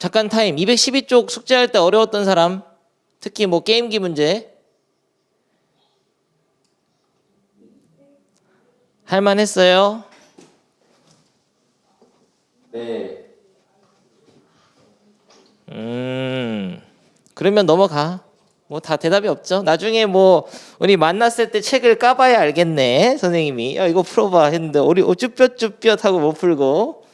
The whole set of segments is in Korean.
잠깐 타임. 212쪽 숙제할 때 어려웠던 사람, 특히 뭐 게임기 문제 할만했어요? 네. 그러면 넘어가. 뭐 다 대답이 없죠. 나중에 뭐 우리 만났을 때 책을 까봐야 알겠네. 선생님이 야 이거 풀어봐 했는데 우리 쭈뼛쭈뼛 하고 못 풀고.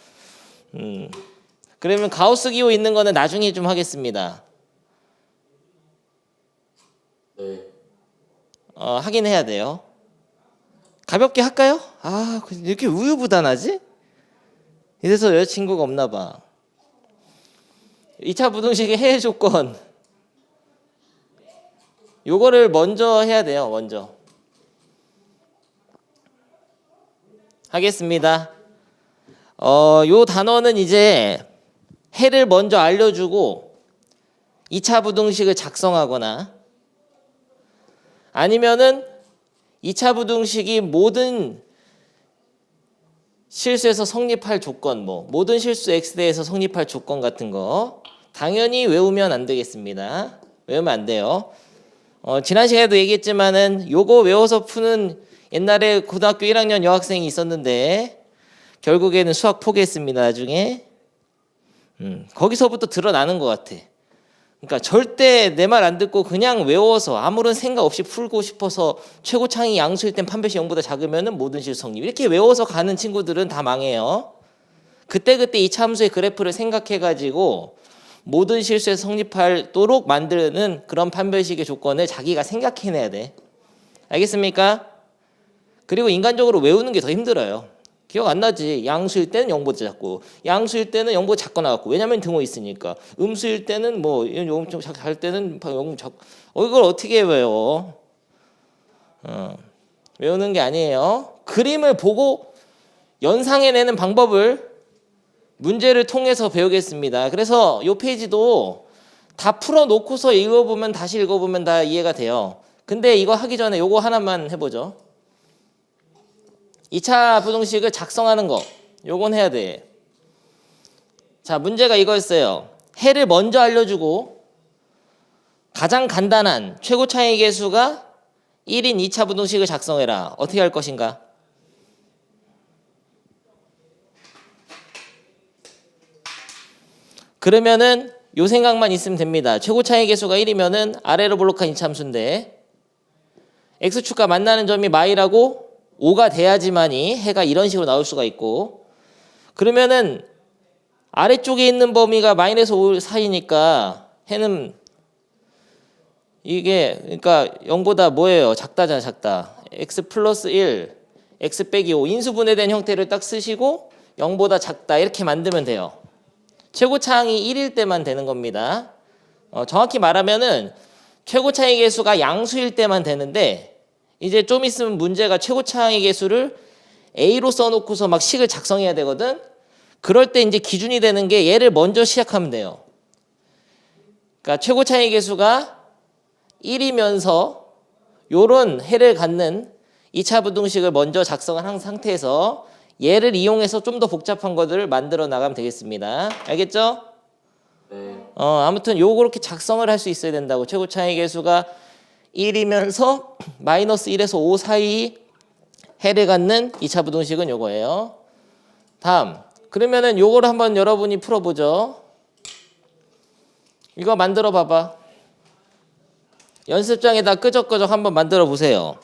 그러면 가우스 기호 있는 거는 나중에 좀 하겠습니다. 네. 하긴 해야 돼요. 가볍게 할까요? 아 이렇게 우유부단하지? 이래서 여자친구가 없나 봐. 2차 부등식의 해외 조건 요거를 먼저 해야 돼요. 먼저 하겠습니다. 요 단어는 이제 해를 먼저 알려주고 2차 부등식을 작성하거나 아니면은 2차 부등식이 모든 실수에서 성립할 조건, 뭐 모든 실수 x대에서 성립할 조건 같은 거 당연히 외우면 안 되겠습니다. 외우면 안 돼요. 지난 시간에도 얘기했지만은 요거 외워서 푸는 옛날에 고등학교 1학년 여학생이 있었는데 결국에는 수학 포기했습니다. 나중에 거기서부터 드러나는 것 같아. 그러니까 절대 내 말 안 듣고 그냥 외워서 아무런 생각 없이 풀고 싶어서 최고창이 양수일 땐 판별식 0보다 작으면은 모든 실수 성립. 이렇게 외워서 가는 친구들은 다 망해요. 그때그때 이 함수의 그래프를 생각해가지고 모든 실수에 성립하도록 만드는 그런 판별식의 조건을 자기가 생각해내야 돼. 알겠습니까? 그리고 인간적으로 외우는 게 더 힘들어요. 기억 안 나지? 양수일 때는 0보다 작고 양수일 때는 0보다 작거 나갔고 왜냐면 등호 있으니까 음수일 때는 뭐 엄청 잘 때는 0 작. 이걸 어떻게 외워? 외우는 게 아니에요. 그림을 보고 연상해내는 방법을 문제를 통해서 배우겠습니다. 그래서 이 페이지도 다 풀어놓고서 읽어보면 다시 읽어보면 다 이해가 돼요. 근데 이거 하기 전에 요거 하나만 해보죠. 2차 부등식을 작성하는 거 요건 해야 돼. 자 문제가 이거였어요. 해를 먼저 알려주고 가장 간단한 최고 차이 계수가 1인 2차 부등식을 작성해라. 어떻게 할 것인가? 그러면은 요 생각만 있으면 됩니다. 최고 차이 계수가 1이면은 아래로 볼록한 이차함수인데 x축과 만나는 점이 마이라고 5가 돼야지만이 해가 이런 식으로 나올 수가 있고 그러면은 아래쪽에 있는 범위가 마이너스 5 사이니까 해는 이게 그러니까 0보다 뭐예요? 작다잖아 작다. x 플러스 1 x 빼기 5 인수분해된 형태를 딱 쓰시고 0보다 작다 이렇게 만들면 돼요. 최고차항이 1일 때만 되는 겁니다. 정확히 말하면은 최고차항의 개수가 양수일 때만 되는데 이제 좀 있으면 문제가 최고차항의 개수를 A로 써놓고서 막 식을 작성해야 되거든. 그럴 때 이제 기준이 되는 게 얘를 먼저 시작하면 돼요. 그러니까 최고차항의 개수가 1이면서 요런 해를 갖는 2차 부등식을 먼저 작성을 한 상태에서 얘를 이용해서 좀 더 복잡한 것들을 만들어 나가면 되겠습니다. 알겠죠? 네. 아무튼 요거 그렇게 작성을 할 수 있어야 된다고. 최고차항의 개수가 1이면서 마이너스 1에서 5 사이 해를 갖는 2차 부등식은 요거예요. 다음 그러면은 요거를 한번 여러분이 풀어보죠. 이거 만들어 봐봐. 연습장에다 끄적끄적 한번 만들어 보세요.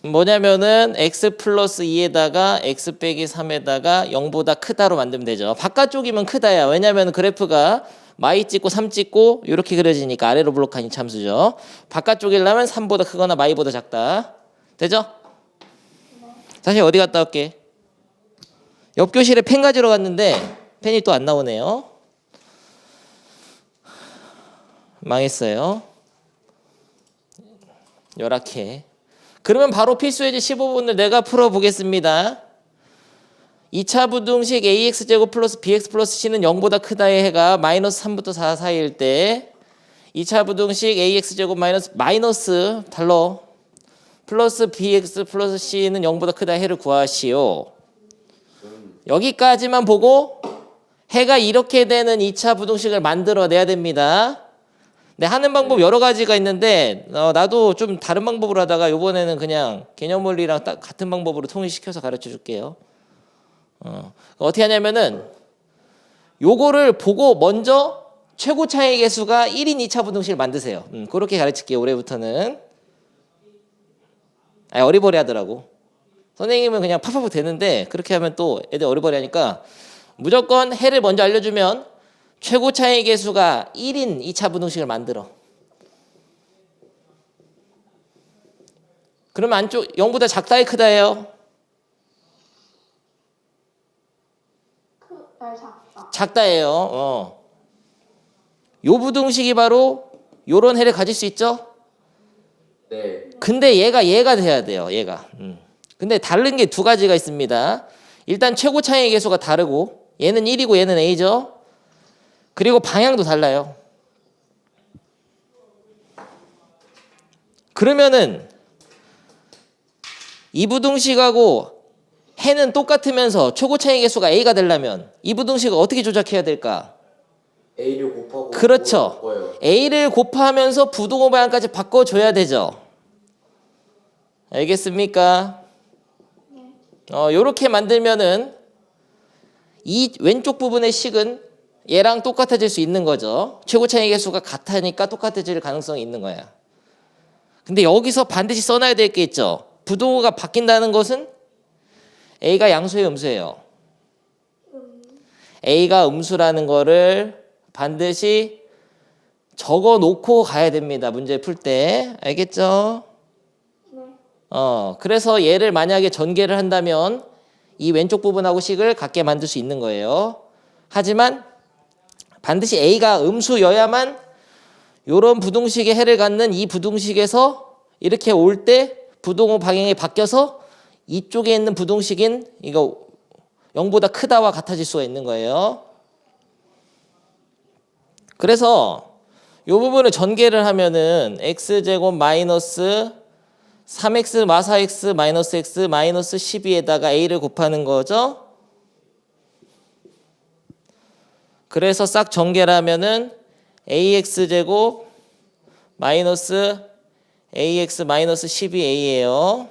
뭐냐면은 x 플러스 2에다가 x 빼기 3에다가 0보다 크다로 만들면 되죠. 바깥쪽이면 크다야. 왜냐면 그래프가 마이 찍고 3 찍고 이렇게 그려지니까 아래로 블록한 이참수죠. 바깥쪽이려면 3보다 크거나 마이보다 작다. 되죠? 다시 어디 갔다 올게. 옆 교실에 펜 가지러 갔는데 펜이 또 안 나오네요. 망했어요. 열악해. 그러면 바로 필수예제 15분을 내가 풀어보겠습니다. 2차 부등식 ax제곱 플러스 bx 플러스 c는 0보다 크다의 해가 마이너스 3부터 4 사이일 때 2차 부등식 ax제곱 마이너스 달러 플러스 bx 플러스 c는 0보다 크다의 해를 구하시오. 여기까지만 보고 해가 이렇게 되는 2차 부등식을 만들어내야 됩니다. 네, 하는 방법 여러 가지가 있는데 나도 좀 다른 방법으로 하다가 이번에는 그냥 개념 원리랑 딱 같은 방법으로 통일시켜서 가르쳐 줄게요. 어떻게 하냐면은 요거를 보고 먼저 최고 차이 계수가 1인 2차 부등식을 만드세요. 그렇게 가르칠게요. 올해부터는. 어리버리 하더라고. 선생님은 그냥 팍팍 되는데 그렇게 하면 또 애들 어리버리 하니까 무조건 해를 먼저 알려주면 최고 차이 계수가 1인 2차 부등식을 만들어. 그러면 안쪽 0보다 작다에 크다예요? 작다. 작다예요. 요 부등식이 바로 요런 해를 가질 수 있죠? 네. 근데 얘가 돼야 돼요. 얘가. 근데 다른 게 두 가지가 있습니다. 일단 최고 차이 계수가 다르고 얘는 1이고 얘는 a죠. 그리고 방향도 달라요. 그러면은 이 부등식하고 해는 똑같으면서 최고 차이 계수가 a가 되려면 이 부등식을 어떻게 조작해야 될까? A를 곱하고 그렇죠. 바꿔요. a를 곱하면서 부등호 방향까지 바꿔줘야 되죠. 알겠습니까? 요렇게 만들면은 이 왼쪽 부분의 식은 얘랑 똑같아질 수 있는 거죠. 최고 차이 계수가 같으니까 똑같아질 가능성이 있는 거야. 근데 여기서 반드시 써놔야 될 게 있죠. 부등호가 바뀐다는 것은 a가 양수예요, 음수예요? a가 음수라는 거를 반드시 적어 놓고 가야 됩니다. 문제 풀 때. 알겠죠? 그래서 얘를 만약에 전개를 한다면 이 왼쪽 부분하고 식을 같게 만들 수 있는 거예요. 하지만 반드시 a가 음수여야만 요런 부등식의 해를 갖는 이 부등식에서 이렇게 올 때 부등호 방향이 바뀌어서 이쪽에 있는 부등식인 이거 0보다 크다와 같아질 수가 있는 거예요. 그래서 요 부분을 전개를 하면은 x제곱 마이너스 3x 마 4x 마이너스 x 마이너스 12에다가 a를 곱하는 거죠. 그래서 싹 전개를 하면은 ax제곱 마이너스 ax 마이너스 12a예요.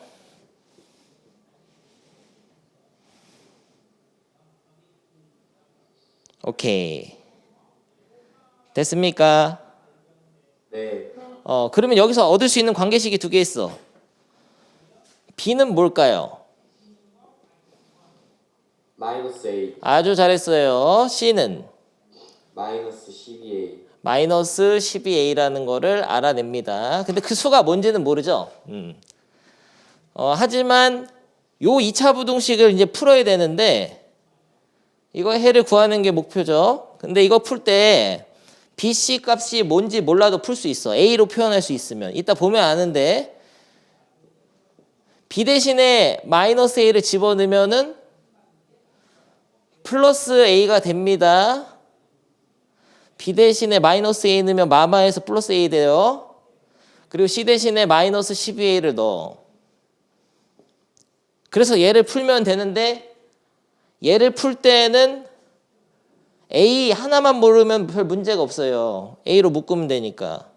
오케이. 됐습니까? 네. 그러면 여기서 얻을 수 있는 관계식이 두 개 있어. b는 뭘까요? 마이너스 A 아주 잘했어요. c는 마이너스 12A 마이너스 12a라는 거를 알아냅니다. 근데 그 수가 뭔지는 모르죠. 하지만 요 2차 부등식을 이제 풀어야 되는데 이거 해를 구하는 게 목표죠. 근데 이거 풀 때 bc 값이 뭔지 몰라도 풀 수 있어. a로 표현할 수 있으면. 이따 보면 아는데 b 대신에 마이너스 a를 집어넣으면은 플러스 a가 됩니다. b 대신에 마이너스 a 넣으면 마마에서 플러스 a 돼요. 그리고 c 대신에 마이너스 12a를 넣어. 그래서 얘를 풀면 되는데 얘를 풀 때는 a 하나만 모르면 별 문제가 없어요. a로 묶으면 되니까.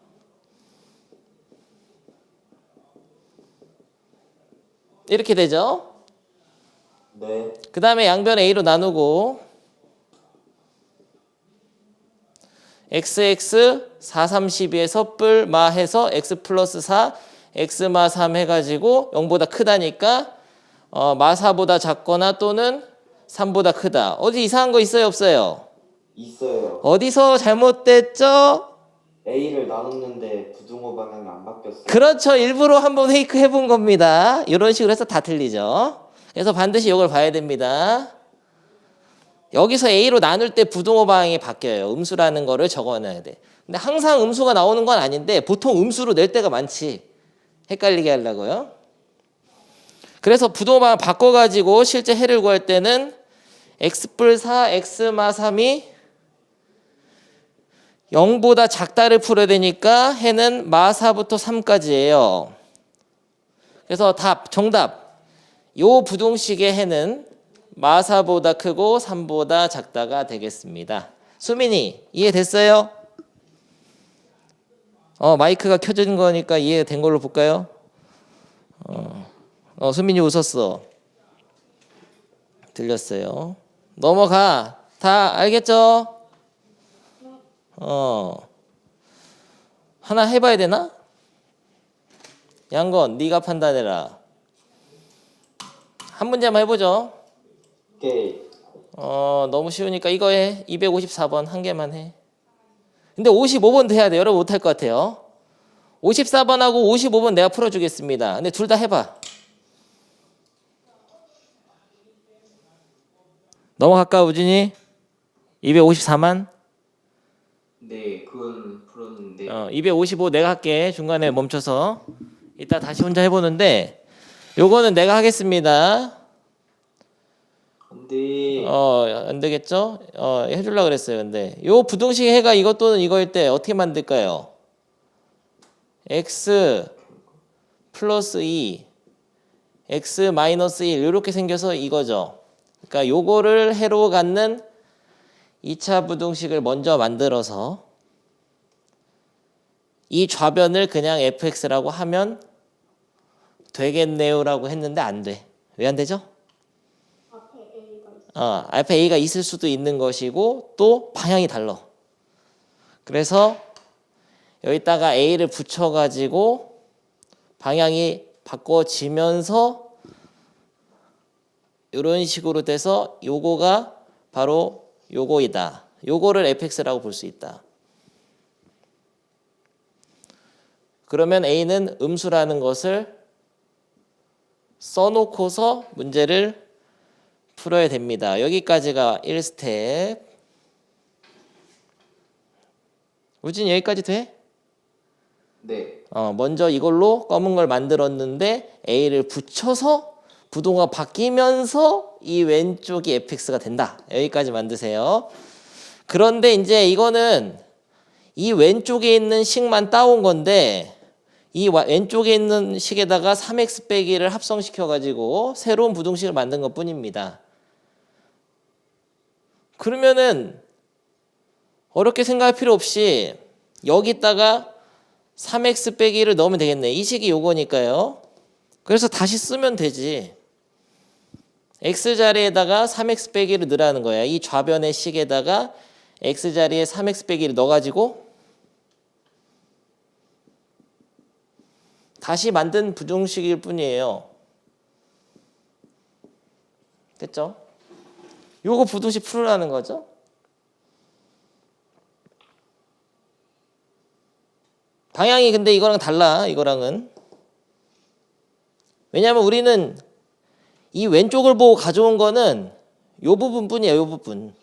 이렇게 되죠. 네. 그 다음에 양변 a로 나누고 xx 4, 3, 12에서 뿔 마 해서 x 플러스 4 x 마 3 해가지고 0보다 크다니까 마 4보다 작거나 또는 3보다 크다. 어디 이상한 거 있어요, 없어요? 있어요. 어디서 잘못됐죠? A를 나눴는데 부등호 방향이 안 바뀌었어요. 그렇죠. 일부러 한번 페이크 해본 겁니다. 이런 식으로 해서 다 틀리죠. 그래서 반드시 이걸 봐야 됩니다. 여기서 A로 나눌 때 부등호 방향이 바뀌어요. 음수라는 거를 적어놔야 돼. 근데 항상 음수가 나오는 건 아닌데 보통 음수로 낼 때가 많지. 헷갈리게 하려고요. 그래서 부등호 방향 바꿔가지고 실제 해를 구할 때는 x뿔 4, x마 3이 0보다 작다를 풀어야 되니까 해는 마 4부터 3까지예요. 그래서 정답. 요 부등식의 해는 마사보다 크고 3보다 작다가 되겠습니다. 수민이 이해됐어요? 마이크가 켜진 거니까 이해된 걸로 볼까요? 수민이 웃었어. 들렸어요. 넘어가. 다 알겠죠? 하나 해봐야 되나? 양건 네가 판단해라. 한 문제만 해보죠. 오케이. 너무 쉬우니까 이거 해. 254번 한 개만 해. 근데 55번도 해야 돼. 여러분 못할 것 같아요. 54번하고 55번 내가 풀어주겠습니다. 근데 둘 다 해봐. 넘어갈까 우진이? 254만? 네, 그건 풀었는데. 255 내가 할게. 중간에 멈춰서. 이따 다시 혼자 해보는데 요거는 내가 하겠습니다. 근데 안 되겠죠? 해주려고 그랬어요. 근데 요 부등식 해가 이것 또는 이거일 때 어떻게 만들까요? x 플러스 2 x 마이너스 1 이렇게 생겨서 이거죠. 그러니까 요거를 해로 갖는 2차 부등식을 먼저 만들어서 이 좌변을 그냥 fx라고 하면 되겠네요 라고 했는데 안 돼. 왜 안 되죠? 앞에 A가 있을 수도 있는 것이고 또 방향이 달라. 그래서 여기다가 A를 붙여가지고 방향이 바꿔지면서 이런 식으로 돼서 요거가 바로 요거이다. 요거를 fx라고 볼 수 있다. 그러면 A는 음수라는 것을 써놓고서 문제를 풀어야 됩니다. 여기까지가 1스텝. 우진 여기까지 돼? 네. 먼저 이걸로 검은 걸 만들었는데 A를 붙여서 부동호가 바뀌면서 이 왼쪽이 fx가 된다. 여기까지 만드세요. 그런데 이제 이거는 이 왼쪽에 있는 식만 따온 건데 이 왼쪽에 있는 식에다가 3x 빼기를 합성시켜 가지고 새로운 부등식을 만든 것 뿐입니다. 그러면은 어렵게 생각할 필요 없이 여기다가 3x 빼기를 넣으면 되겠네. 이 식이 요거니까요. 그래서 다시 쓰면 되지. x 자리에다가 3x 빼기를 넣으라는 거야. 이 좌변의 식에다가 x 자리에 3x 빼기를 넣어가지고 다시 만든 부등식일 뿐이에요. 됐죠? 요거 부등식 풀으라는 거죠. 방향이 근데 이거랑 달라. 이거랑은. 왜냐하면 우리는 이 왼쪽을 보고 가져온 거는 요 부분뿐이에요. 요 부분.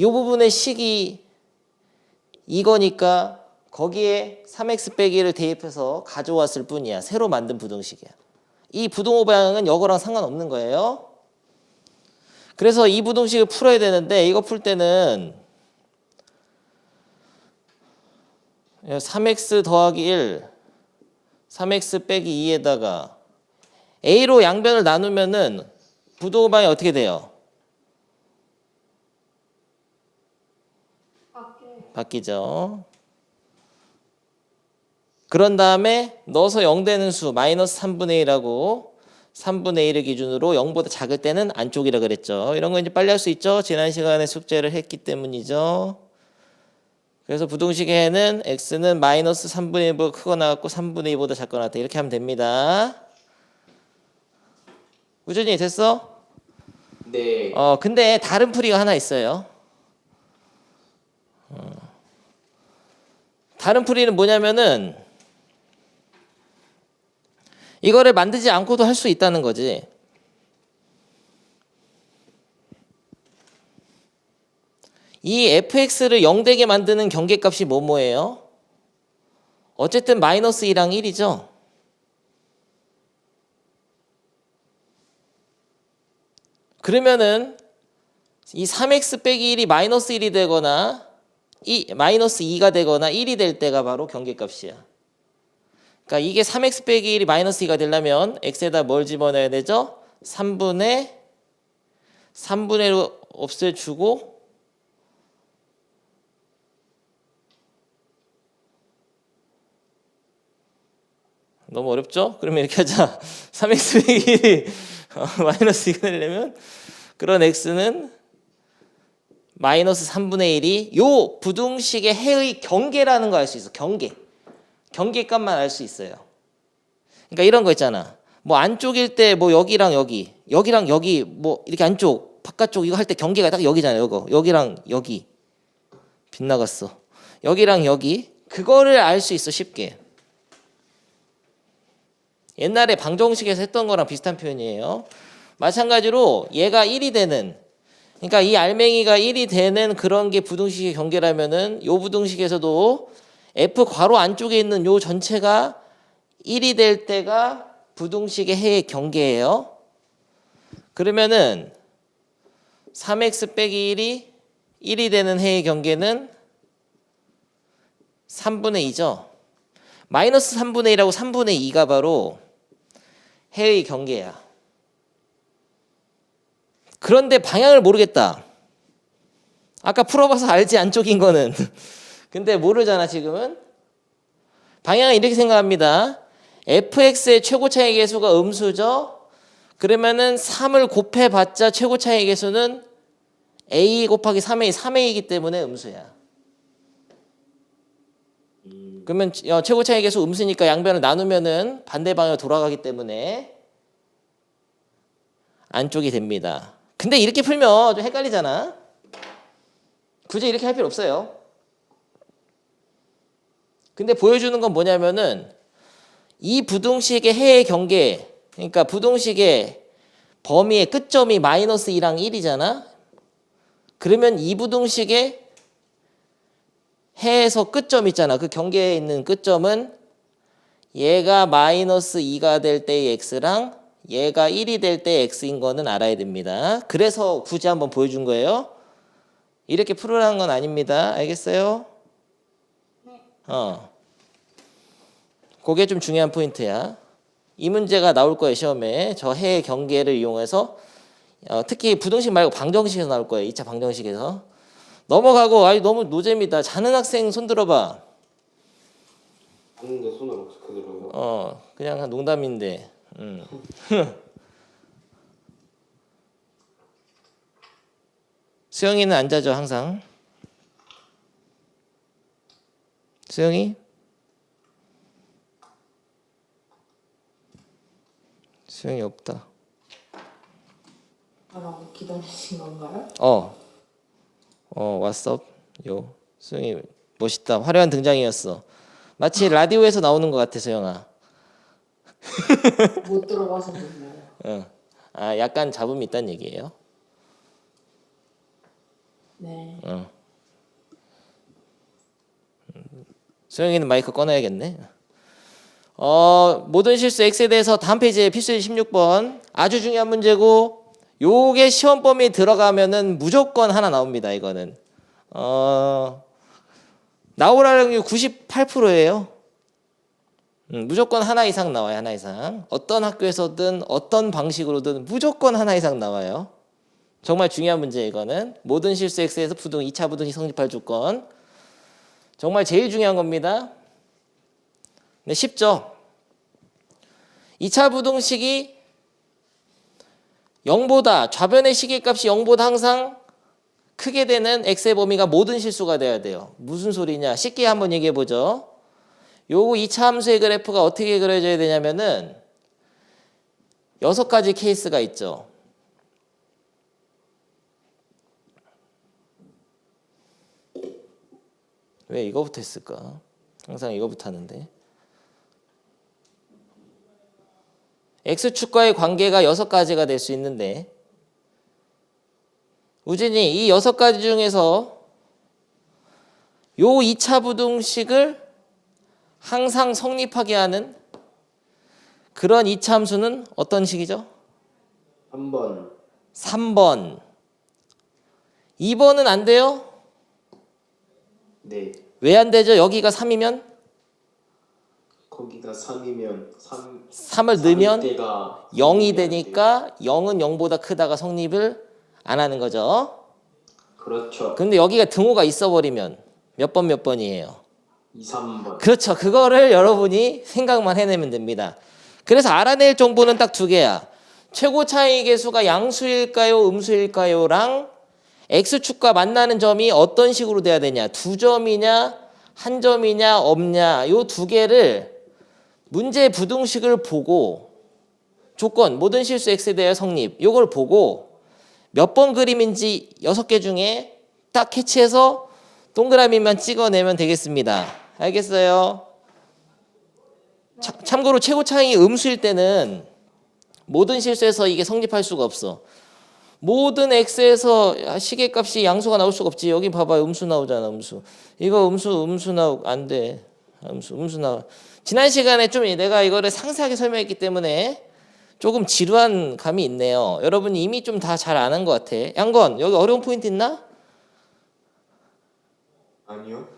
요 부분의 식이 이거니까 거기에 3x 빼기를 대입해서 가져왔을 뿐이야. 새로 만든 부등식이야. 이 부등호 방향은 이거랑 상관없는 거예요. 그래서 이 부등식을 풀어야 되는데 이거 풀 때는 3x 더하기 1 3x 빼기 2에다가 a로 양변을 나누면은 부등호 방향이 어떻게 돼요? 바뀌죠. 그런 다음에 넣어서 0 되는 수 마이너스 3분의 1하고 3분의 1을 기준으로 0보다 작을 때는 안쪽이라 그랬죠. 이런 거 이제 빨리 할 수 있죠. 지난 시간에 숙제를 했기 때문이죠. 그래서 부등식에는 x는 마이너스 3분의 1보다 크거나 같고 3분의 2보다 작거나 같다. 이렇게 하면 됩니다. 우준이 됐어? 네. 근데 다른 풀이가 하나 있어요. 다른 풀이는 뭐냐면은 이거를 만들지 않고도 할 수 있다는 거지. 이 fx를 0 되게 만드는 경계값이 뭐뭐예요? 어쨌든 마이너스 2랑 1이죠. 그러면은 이 3x 빼기 1이 마이너스 1이 되거나 마이너스 2가 되거나 1이 될 때가 바로 경계값이야. 그러니까 이게 3x 빼기 1이 마이너스 2가 되려면 x에다 뭘 집어넣어야 되죠? 3분의 3분의 1로 없애주고 너무 어렵죠? 그러면 이렇게 하자. 3x 빼기 1이 마이너스 2가 되려면 그런 x는 마이너스 3분의 1이 요 부등식의 해의 경계라는 거 알 수 있어. 경계값만 알 수 있어요. 그러니까 이런 거 있잖아. 뭐 안쪽일 때 뭐 여기랑 여기 뭐 이렇게 안쪽 바깥쪽 이거 할 때 경계가 딱 여기잖아요. 이거 여기랑 여기 빗나갔어. 여기랑 여기 그거를 알 수 있어 쉽게. 옛날에 방정식에서 했던 거랑 비슷한 표현이에요. 마찬가지로 얘가 1이 되는, 그러니까 이 알맹이가 1이 되는 그런 게 부등식의 경계라면은 요 부등식에서도 f 괄호 안쪽에 있는 요 전체가 1이 될 때가 부등식의 해의 경계예요. 그러면은 3x 빼기 1이 1이 되는 해의 경계는 3분의 2죠. 마이너스 3분의 1하고 3분의 2가 바로 해의 경계야. 그런데 방향을 모르겠다. 아까 풀어봐서 알지 안쪽인 거는. 근데 모르잖아 지금은. 방향은 이렇게 생각합니다. fx의 최고 차이 계수가 음수죠. 그러면은 3을 곱해봤자 최고 차이 계수는 a 곱하기 3a이기 때문에 음수야. 그러면 최고 차이 계수 음수니까 양변을 나누면은 반대 방향으로 돌아가기 때문에 안쪽이 됩니다. 근데 이렇게 풀면 좀 헷갈리잖아. 굳이 이렇게 할 필요 없어요. 근데 보여주는 건 뭐냐면은 이 부등식의 해의 경계, 그러니까 부등식의 범위의 끝점이 마이너스 2랑 1이잖아. 그러면 이 부등식의 해에서 끝점 있잖아. 그 경계에 있는 끝점은 얘가 마이너스 2가 될 때의 x랑 얘가 1이 될 때의 x인 거는 알아야 됩니다. 그래서 굳이 한번 보여준 거예요. 이렇게 풀으라는 건 아닙니다. 알겠어요? 그게 좀 중요한 포인트야. 이 문제가 나올 거예요, 시험에. 저 해의 경계를 이용해서 특히 부등식 말고 방정식에서 나올 거예요. 2차 방정식에서. 넘어가고 너무 노잼이다. 자는 학생 손 들어봐. 하는데 손을 어떻게 들어요? 그냥 농담인데. 수영이는 안 자죠, 항상. 수영이? 수영이 없다. 라고 기다리신 건가요? 왔어. 수영이 멋있다. 화려한 등장이었어. 마치 라디오에서 나오는 것 같아, 수영아. 못 들어봐서 몰라요. 약간 잡음이 있다는 얘기예요. 네. 수영이는 마이크 꺼놔야겠네. 모든 실수 X에 대해서 다음 페이지에 필수제 16번 아주 중요한 문제고 요게 시험 범위에 들어가면은 무조건 하나 나옵니다. 이거는 나올 확률이 98%예요. 무조건 하나 이상 나와요. 하나 이상. 어떤 학교에서든 어떤 방식으로든 무조건 하나 이상 나와요. 정말 중요한 문제예요. 이거는 모든 실수 X에서 부등 2차 부등식 성립할 조건. 정말 제일 중요한 겁니다. 네, 쉽죠? 2차 부등식이 0보다 좌변의 시계값이 0보다 항상 크게 되는 x의 범위가 모든 실수가 돼야 돼요. 무슨 소리냐? 쉽게 한번 얘기해 보죠. 요거 2차 함수의 그래프가 어떻게 그려져야 되냐면은 6가지 케이스가 있죠. 왜 이거부터 했을까? 항상 이거부터 하는데. X축과의 관계가 6가지가 될 수 있는데 우진이 이 6가지 중에서 요 2차 부등식을 항상 성립하게 하는 그런 2차 함수는 어떤 식이죠? 3번. 3번. 2번은 안 돼요? 네. 왜 안 되죠? 여기가 3이면? 거기가 3이면 3을 넣으면 때가 0이 되니까 0은 0보다 크다가 성립을 안 하는 거죠. 그렇죠. 근데 여기가 등호가 있어버리면 몇 번 몇 번이에요. 2, 3번. 그렇죠. 그거를 여러분이 생각만 해내면 됩니다. 그래서 알아낼 정보는 딱 두 개야. 최고 차이 계수가 양수일까요? 음수일까요?랑 x축과 만나는 점이 어떤 식으로 돼야 되냐. 2점이냐? 1점이냐? 없냐? 요 두 개를 문제 부등식을 보고 조건 모든 실수 x에 대하여 성립. 요걸 보고 몇 번 그림인지 6개 중에 딱 캐치해서 동그라미만 찍어내면 되겠습니다. 알겠어요? 참고로 최고 차이 음수일 때는 모든 실수에서 이게 성립할 수가 없어. 모든 x에서 시계값이 양수가 나올 수가 없지. 여기 봐봐요. 음수 나오잖아. 음수. 이거 음수 안 돼. 음수 나와. 지난 시간에 좀 내가 이거를 상세하게 설명했기 때문에 조금 지루한 감이 있네요. 여러분이 이미 좀 다 잘 아는 것 같아. 양건 여기 어려운 포인트 있나? 아니요.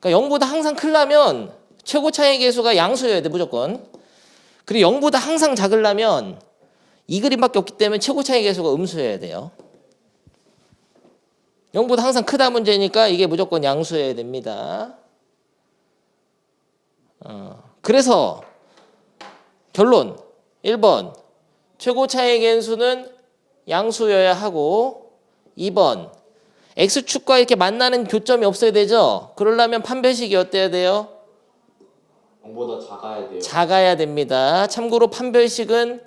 그러니까 0보다 항상 크려면 최고 차이 계수가 양수여야 돼 무조건. 그리고 0보다 항상 작으려면 이 그림밖에 없기 때문에 최고 차이 계수가 음수여야 돼요. 0보다 항상 크다 문제니까 이게 무조건 양수여야 됩니다. 그래서 결론 1번 최고 차이 계수는 양수여야 하고 2번 x축과 이렇게 만나는 교점이 없어야 되죠. 그러려면 판별식이 어때야 돼요? 0보다 작아야 돼요. 작아야 됩니다. 참고로 판별식은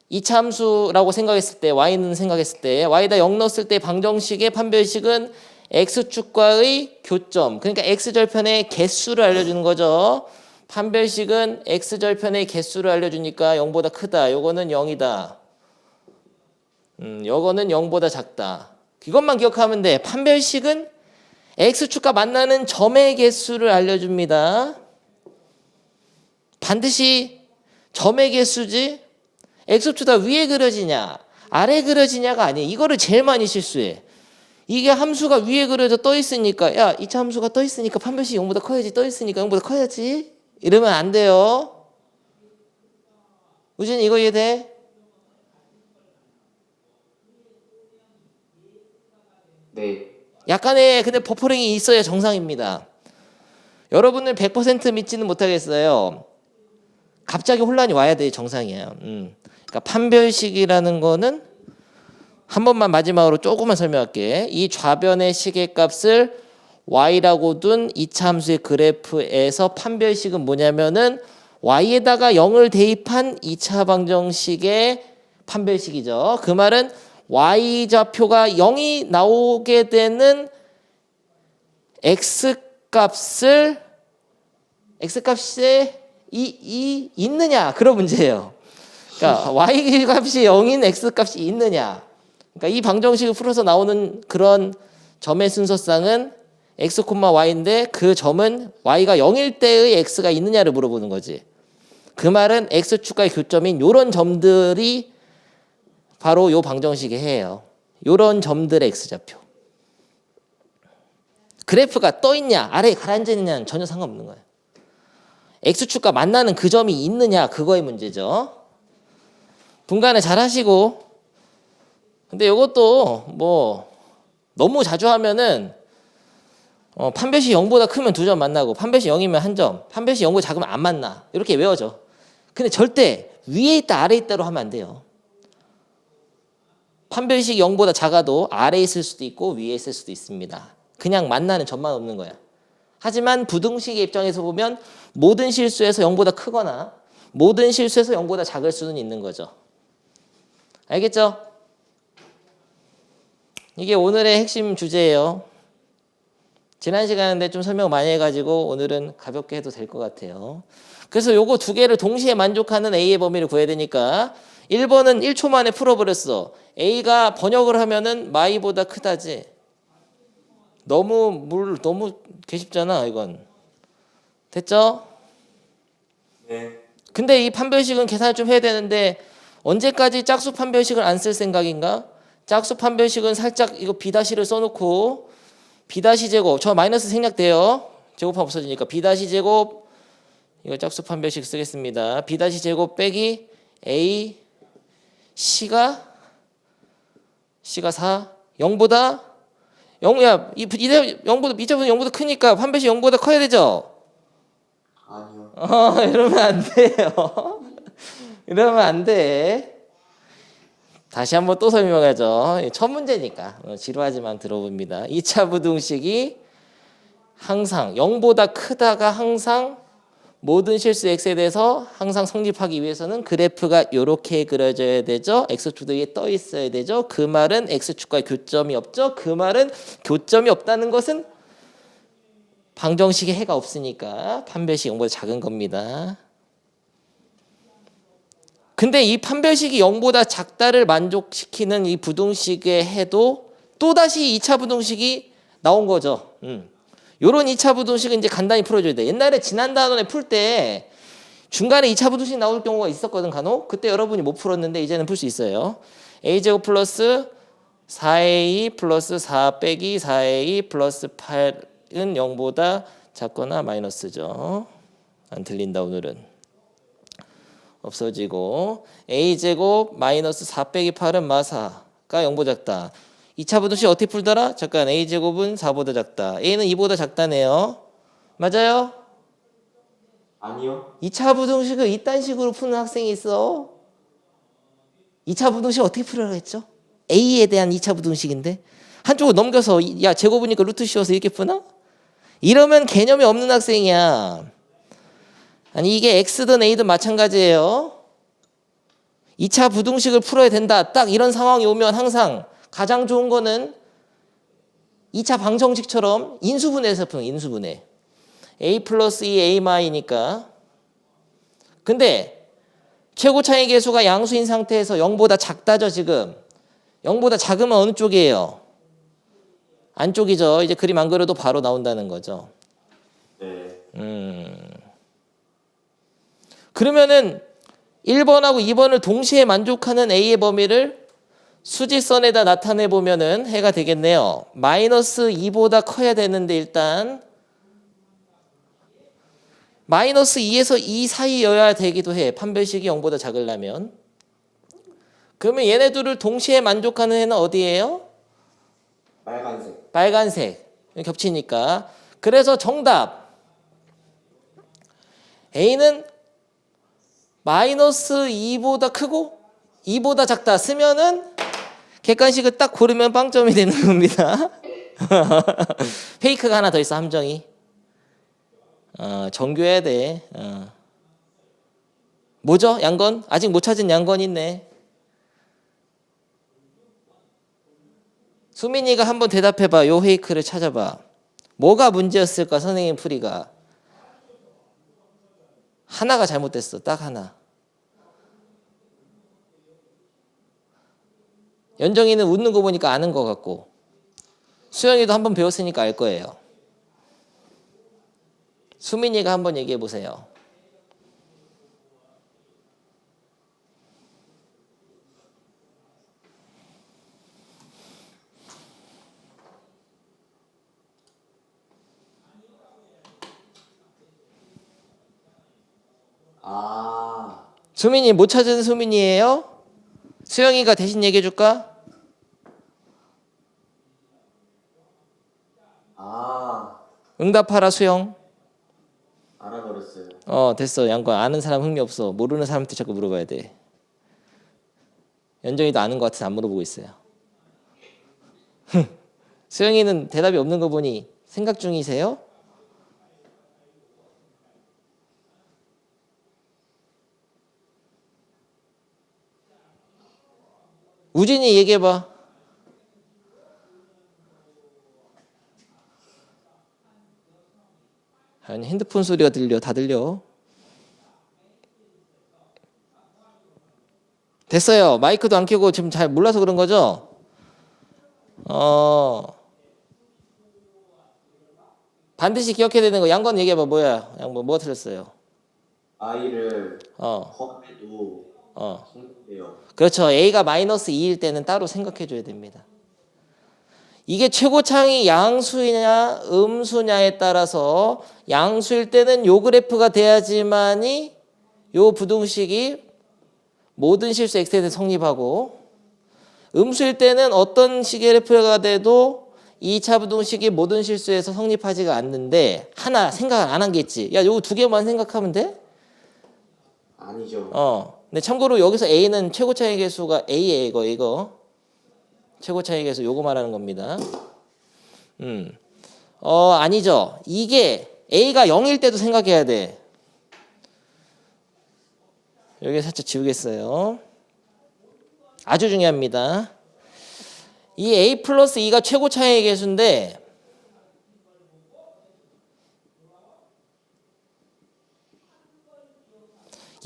이차함수라고 생각했을 때 y는 생각했을 때 y다 0 넣었을 때 방정식의 판별식은 x축과의 교점 그러니까 x절편의 개수를 알려주는 거죠. 판별식은 x절편의 개수를 알려주니까 0보다 크다. 요거는 0이다. 요거는 0보다 작다. 이것만 기억하면 돼. 판별식은 x축과 만나는 점의 개수를 알려줍니다. 반드시 점의 개수지 x축보다 위에 그려지냐 아래 그려지냐가 아니에요. 이거를 제일 많이 실수해. 이게 함수가 위에 그려져 떠 있으니까 야 2차 함수가 떠 있으니까 판별식이 0보다 커야지 떠 있으니까 0보다 커야지 이러면 안 돼요. 우진 이거 이해돼? 네. 약간의 근데 버퍼링이 있어야 정상입니다. 여러분을 100% 믿지는 못하겠어요. 갑자기 혼란이 와야 돼 정상이에요. 그러니까 판별식이라는 거는 한 번만 마지막으로 조금만 설명할게. 이 좌변의 시계값을 y라고 둔 이차함수의 그래프에서 판별식은 뭐냐면은 y에다가 0을 대입한 2차 방정식의 판별식이죠. 그 말은 y좌표가 0이 나오게 되는 x값에 이 있느냐 그런 문제예요. 그러니까 y 값이 0인 x 값이 있느냐. 그러니까 이 방정식을 풀어서 나오는 그런 점의 순서상은 x, y인데 그 점은 y가 0일 때의 x가 있느냐를 물어보는 거지. 그 말은 x축과의 교점인 요런 점들이 바로 요 방정식의 해예요. 요런 점들의 x좌표. 그래프가 떠 있냐 아래에 가라앉아 있느냐는 전혀 상관없는 거예요. x축과 만나는 그 점이 있느냐 그거의 문제죠. 분간을 잘 하시고 근데 이것도 뭐 너무 자주 하면은 판별식 0보다 크면 2점 만나고 판별식 0이면 1점 판별식 0보다 작으면 안 만나 이렇게 외워져. 근데 절대 위에 있다 아래에 있다로 하면 안 돼요. 판별식 0보다 작아도 아래에 있을 수도 있고 위에 있을 수도 있습니다. 그냥 만나는 점만 없는 거야. 하지만 부등식의 입장에서 보면 모든 실수에서 0보다 크거나 모든 실수에서 0보다 작을 수는 있는 거죠. 알겠죠? 이게 오늘의 핵심 주제예요. 지난 시간인데 좀 설명 많이 해가지고 오늘은 가볍게 해도 될 것 같아요. 그래서 요거 두 개를 동시에 만족하는 A의 범위를 구해야 되니까 1번은 1초 만에 풀어버렸어. A가 번역을 하면은 마이보다 크다지. 너무 개쉽잖아 이건. 됐죠? 네. 근데 이 판별식은 계산을 좀 해야 되는데 언제까지 짝수 판별식을 안 쓸 생각인가? 짝수 판별식은 살짝 이거 B-를 써놓고 B- 제곱 저 마이너스 생략돼요. 제곱하면 없어지니까 B- 제곱 이거 짝수 판별식 쓰겠습니다. B- 제곱 빼기 A C가 4 0보다 0야 0보다 이차분은 0보다 크니까 판별식 0보다 커야 되죠. 아니요. 이러면 안 돼요. 이러면 안 돼. 다시 한번 또 설명하죠. 첫 문제니까 지루하지만 들어봅니다. 2차 부등식이 항상 0보다 크다가 항상 모든 실수 x에 대해서 항상 성립하기 위해서는 그래프가 이렇게 그려져야 되죠. x축도 위에 떠 있어야 되죠. 그 말은 x축과 교점이 없죠. 그 말은 교점이 없다는 것은 방정식에 해가 없으니까 판별식 0보다 작은 겁니다. 근데 이 판별식이 0보다 작다를 만족시키는 이 부등식의 해도 또다시 2차 부등식이 나온 거죠. 요런 2차 부등식은 이제 간단히 풀어줘야 돼. 옛날에 지난 단원에 풀 때 중간에 2차 부등식 나올 경우가 있었거든 간혹. 그때 여러분이 못 풀었는데 이제는 풀 수 있어요. a제곱 플러스 4a 플러스 4 빼기 4a 플러스 8은 0보다 작거나 마이너스죠. 안 틀린다 오늘은. 없어지고 a제곱 마이너스 4 빼기 8은 마사가 0보다 작다. 2차 부등식 어떻게 풀더라? 잠깐 a제곱은 4보다 작다. a는 2보다 작다네요. 맞아요? 아니요. 2차 부등식을 이딴 식으로 푸는 학생이 있어. 2차 부등식 어떻게 풀으라고 했죠? a에 대한 2차 부등식인데 한쪽으로 넘겨서 야 제곱이니까 루트 씌워서 이렇게 푸나? 이러면 개념이 없는 학생이야. 아니 이게 x든 a든 마찬가지예요. 2차 부등식을 풀어야 된다. 딱 이런 상황이 오면 항상 가장 좋은 거는 2차 방정식처럼 인수분해해서 푸는 인수분해. a 플러스 2 a 마이니까. 근데 최고 차이 계수가 양수인 상태에서 0보다 작다죠 지금. 0보다 작으면 어느 쪽이에요? 안쪽이죠. 이제 그림 안 그려도 바로 나온다는 거죠. 네. 그러면은 1번하고 2번을 동시에 만족하는 a의 범위를 수직선에다 나타내 보면은 해가 되겠네요. 마이너스 2보다 커야 되는데 일단 마이너스 2에서 2 사이여야 되기도 해. 판별식이 0보다 작으려면. 그러면 얘네 둘을 동시에 만족하는 해는 어디예요? 빨간색. 빨간색. 겹치니까. 그래서 정답 A는 마이너스 2보다 크고 2보다 작다 쓰면은 객관식을 딱 고르면 빵점이 되는 겁니다. 페이크가 하나 더 있어 함정이. 정교해야 돼. 뭐죠? 양건? 아직 못 찾은 양건 있네. 수민이가 한번 대답해봐. 요 페이크를 찾아봐. 뭐가 문제였을까 선생님 풀이가. 하나가 잘못됐어. 딱 하나. 연정이는 웃는 거 보니까 아는 거 같고 수영이도 한번 배웠으니까 알 거예요. 수민이가 한번 얘기해 보세요. 수민이 못 찾은 수민이에요? 수영이가 대신 얘기해 줄까? 응답하라 수영. 알아버렸어요. 됐어. 양권 아는 사람 흥미 없어. 모르는 사람한테 자꾸 물어봐야 돼. 연정이도 아는 것 같아서 안 물어보고 있어요. 수영이는 대답이 없는 거 보니 생각 중이세요? 우진이 얘기해봐. 아니 핸드폰 소리가 들려. 다 들려. 됐어요. 마이크도 안 켜고 지금 잘 몰라서 그런 거죠? 반드시 기억해야 되는 거. 양건 얘기해봐. 뭐야? 양건 뭐가 틀렸어요? I를 더해도 성립돼요. 그렇죠. A가 마이너스 2일 때는 따로 생각해 줘야 됩니다. 이게 최고차항이 양수냐 음수냐에 따라서 양수일 때는 요 그래프가 돼야지만이 요 부등식이 모든 실수 x에 대해 성립하고 음수일 때는 어떤 식의 그래프가 돼도 2차 부등식이 모든 실수에서 성립하지가 않는데 하나 생각을 안 한 게 있지. 야, 요거 두 개만 생각하면 돼? 아니죠. 근데 참고로 여기서 a는 최고 차이 계수가 a에 이거. 최고 차이 계수 요거 말하는 겁니다. 아니죠. 이게 a가 0일 때도 생각해야 돼. 여기 살짝 지우겠어요. 아주 중요합니다. 이 a 플러스 2가 최고 차이 계수인데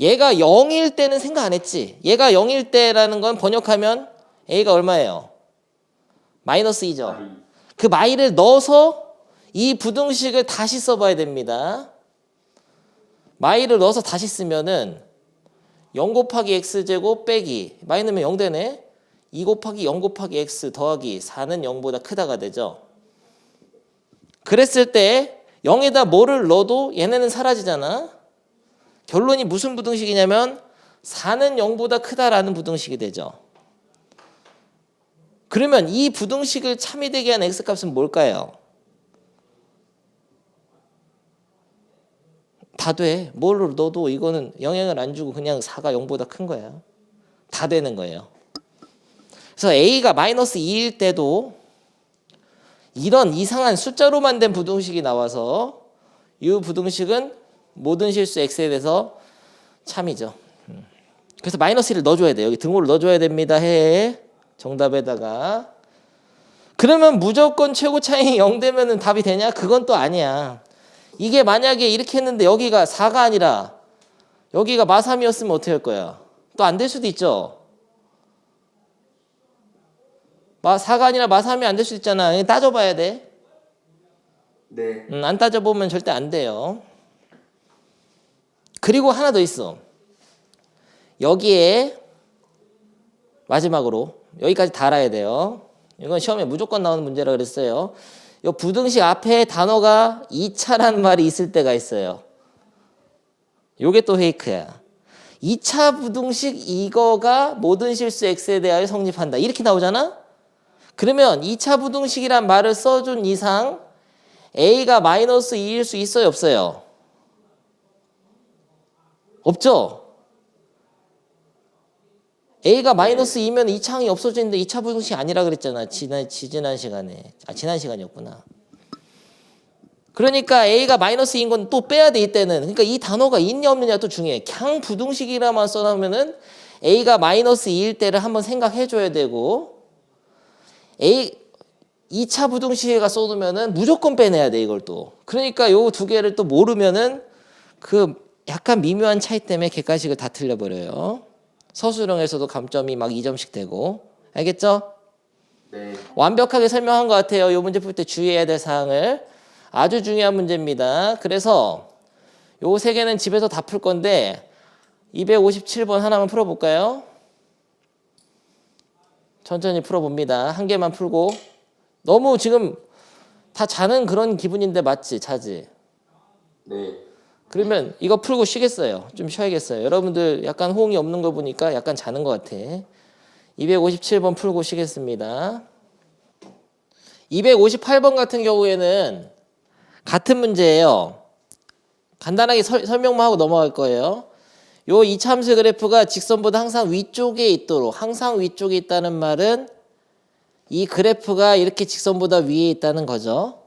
얘가 0일 때는 생각 안 했지. 얘가 0일 때라는 건 번역하면 a가 얼마예요? 마이너스 2죠. 그 마이를 넣어서 이 부등식을 다시 써봐야 됩니다. 마이를 넣어서 다시 쓰면은 0 곱하기 x제곱 빼기 마이 넣으면 0 되네. 2 곱하기 0 곱하기 x 더하기 4는 0보다 크다가 되죠. 그랬을 때 0에다 뭐를 넣어도 얘네는 사라지잖아. 결론이 무슨 부등식이냐면 4는 0보다 크다라는 부등식이 되죠. 그러면 이 부등식을 참이되게 한 x값은 뭘까요? 다 돼. 뭘 넣어도 이거는 영향을 안 주고 그냥 4가 0보다 큰 거야. 다 되는 거예요. 그래서 a가 마이너스 2일 때도 이런 이상한 숫자로만 된 부등식이 나와서 이 부등식은 모든 실수 x에 대해서 참이죠. 그래서 마이너스 1을 넣어줘야 돼. 여기 등호를 넣어줘야 됩니다. 해. 정답에다가. 그러면 무조건 최고 차이 0 되면 답이 되냐? 그건 또 아니야. 이게 만약에 이렇게 했는데 여기가 4가 아니라 여기가 마3이었으면 어떻게 할 거야? 또 안 될 수도 있죠. 4가 아니라 마3이 안 될 수도 있잖아. 따져봐야 돼. 네. 안 따져보면 절대 안 돼요. 그리고 하나 더 있어. 여기에 마지막으로 여기까지 다 알아야 돼요. 이건 시험에 무조건 나오는 문제라 그랬어요. 이 부등식 앞에 단어가 2차라는 말이 있을 때가 있어요. 요게 또 페이크야. 2차 부등식 이거가 모든 실수 x에 대하여 성립한다. 이렇게 나오잖아? 그러면 2차 부등식이란 말을 써준 이상 a가 마이너스 2일 수 있어요? 없어요? 없죠? a가 마이너스 2면 2차항이 없어지는데 2차 부등식이 아니라 그랬잖아. 지난 시간에. 지난 시간이었구나. 그러니까 a가 마이너스 2인 건 또 빼야 돼 이때는. 그러니까 이 단어가 있냐 없느냐 또 중요해. 그냥 부등식이라만 써놓으면은 a가 마이너스 2일 때를 한번 생각해 줘야 되고 2차 부등식에가 써두면은 무조건 빼내야 돼 이걸 또. 그러니까 요 두 개를 또 모르면은 그 약간 미묘한 차이 때문에 객관식을 다 틀려버려요. 서술형에서도 감점이 막 2점씩 되고. 알겠죠? 네. 완벽하게 설명한 것 같아요. 이 문제 풀 때 주의해야 될 사항을. 아주 중요한 문제입니다. 그래서 요 세 개는 집에서 다 풀 건데 257번 하나만 풀어볼까요? 천천히 풀어봅니다. 한 개만 풀고. 너무 지금 다 자는 그런 기분인데 맞지? 자지? 네. 그러면 이거 풀고 쉬겠어요. 좀 쉬어야겠어요. 여러분들 약간 호응이 없는 거 보니까 약간 자는 것 같아. 257번 풀고 쉬겠습니다. 258번 같은 경우에는 같은 문제예요. 간단하게 설명만 하고 넘어갈 거예요. 요 이차함수 그래프가 직선보다 항상 위쪽에 있도록, 항상 위쪽에 있다는 말은 이 그래프가 이렇게 직선보다 위에 있다는 거죠.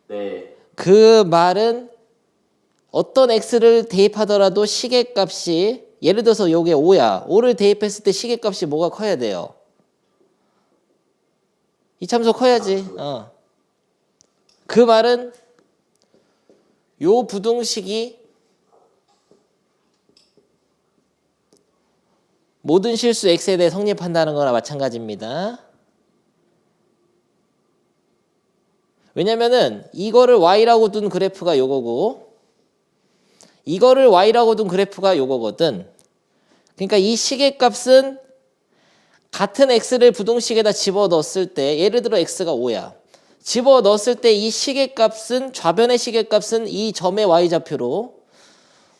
네. 그 말은 어떤 x를 대입하더라도 시계값이 예를 들어서 요게 5야. 5를 대입했을 때 시계값이 뭐가 커야 돼요? 이참수 커야지. 그 말은 요 부등식이 모든 실수 x에 대해 성립한다는 거나 마찬가지입니다. 왜냐면은 이거를 y라고 둔 그래프가 요거고 이거를 y라고 둔 그래프가 요거거든. 그러니까 이 시계값은 같은 x를 부등식에다 집어넣었을 때 예를 들어 x가 5야. 집어넣었을 때 이 시계값은 좌변의 시계값은 이 점의 y좌표로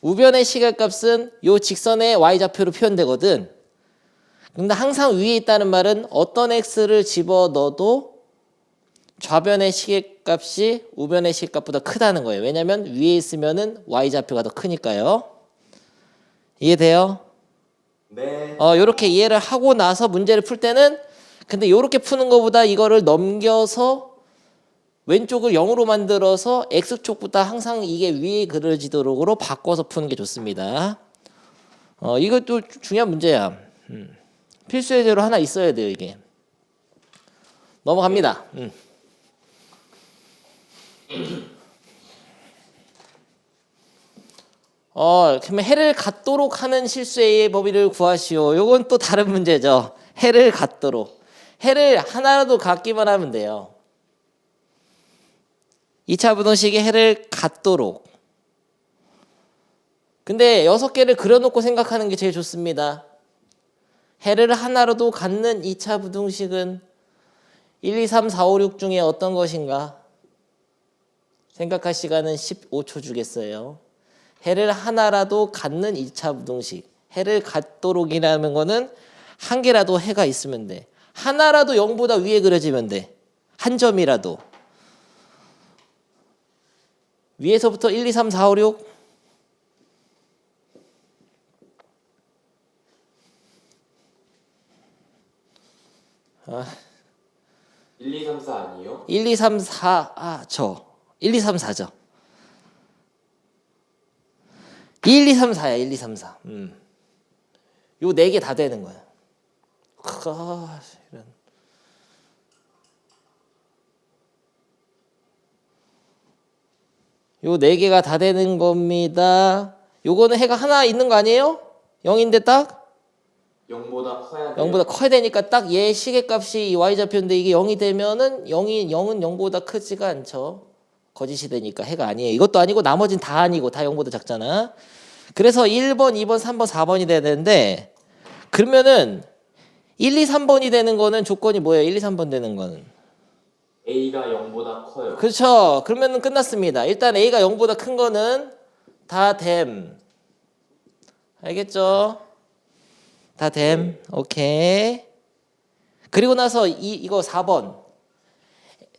우변의 시계값은 요 직선의 y좌표로 표현되거든. 근데 항상 위에 있다는 말은 어떤 x를 집어넣어도 좌변의 시계값이 우변의 시계값보다 크다는 거예요. 왜냐면 위에 있으면은 y좌표가 더 크니까요. 이해돼요? 네. 요렇게 이해를 하고 나서 문제를 풀 때는 근데 요렇게 푸는 것보다 이거를 넘겨서 왼쪽을 0으로 만들어서 x축보다 항상 이게 위에 그려지도록으로 바꿔서 푸는 게 좋습니다. 이것도 중요한 문제야. 필수 예제로 하나 있어야 돼요, 이게. 넘어갑니다. 그러면 해를 갖도록 하는 실수 A의 범위를 구하시오. 요건 또 다른 문제죠. 해를 갖도록. 해를 하나라도 갖기만 하면 돼요. 2차 부등식의 해를 갖도록. 근데 6개를 그려놓고 생각하는 게 제일 좋습니다. 해를 하나로도 갖는 2차 부등식은 1, 2, 3, 4, 5, 6 중에 어떤 것인가? 생각할 시간은 15초 주겠어요. 해를 하나라도 갖는 2차 부등식. 해를 갖도록이라는 거는 한 개라도 해가 있으면 돼. 하나라도 0보다 위에 그려지면 돼. 한 점이라도. 위에서부터 1, 2, 3, 4, 5, 6. 1, 2, 3, 4 아니에요? 1, 2, 3, 4. 1, 2, 3, 4죠. 1, 2, 3, 4야. 1, 2, 3, 4. 요 4개 다 되는 거야. 이런. 요 4개가 다 되는 겁니다. 요거는 해가 하나 있는 거 아니에요? 0인데 딱? 0보다 커야 돼요. 0보다 커야 되니까 딱 얘 시계값이 이 y좌표인데 이게 0이 되면은 0은 0보다 크지가 않죠. 거짓이 되니까 해가 아니에요. 이것도 아니고 나머진 다 아니고 다 0보다 작잖아. 그래서 1번, 2번, 3번, 4번이 돼야 되는데 그러면은 1, 2, 3번이 되는 거는 조건이 뭐예요? 1, 2, 3번 되는 거는. A가 0보다 커요. 그렇죠. 그러면은 끝났습니다. 일단 A가 0보다 큰 거는 다 됨. 알겠죠? 다 됨. 오케이. 그리고 나서 이거 4번.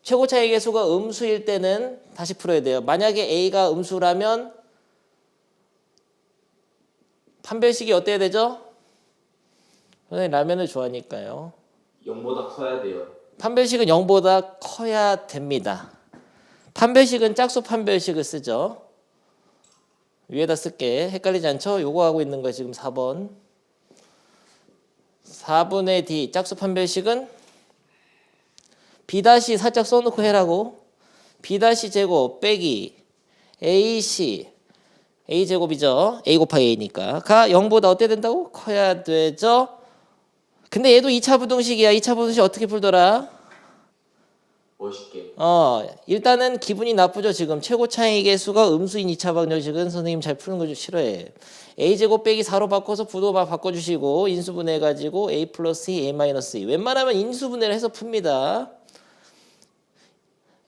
최고 차이 계수가 음수일 때는 다시 풀어야 돼요. 만약에 A가 음수라면 판별식이 어때야 되죠? 선생님 라면을 좋아하니까요. 0보다 커야 돼요. 판별식은 0보다 커야 됩니다. 판별식은 짝수 판별식을 쓰죠. 위에다 쓸게. 헷갈리지 않죠? 요거 하고 있는 거 지금 4번. 4분의 D 짝수 판별식은 B- 살짝 써놓고 해라고. B- 제곱 빼기 AC A제곱이죠. A 곱하기 A니까 가 0보다 어때 된다고? 커야 되죠. 근데 얘도 2차 부등식이야. 2차 부등식 어떻게 풀더라? 멋있게. 일단은 기분이 나쁘죠. 지금 최고 차이 계수가 음수인 2차 방정식은 선생님 잘 푸는 거 좀 싫어해. A제곱 빼기 4로 바꿔서 부도만 바꿔주시고 인수분해해가지고 A 플러스 A 마이너스 2. 웬만하면 인수분해를 해서 풉니다.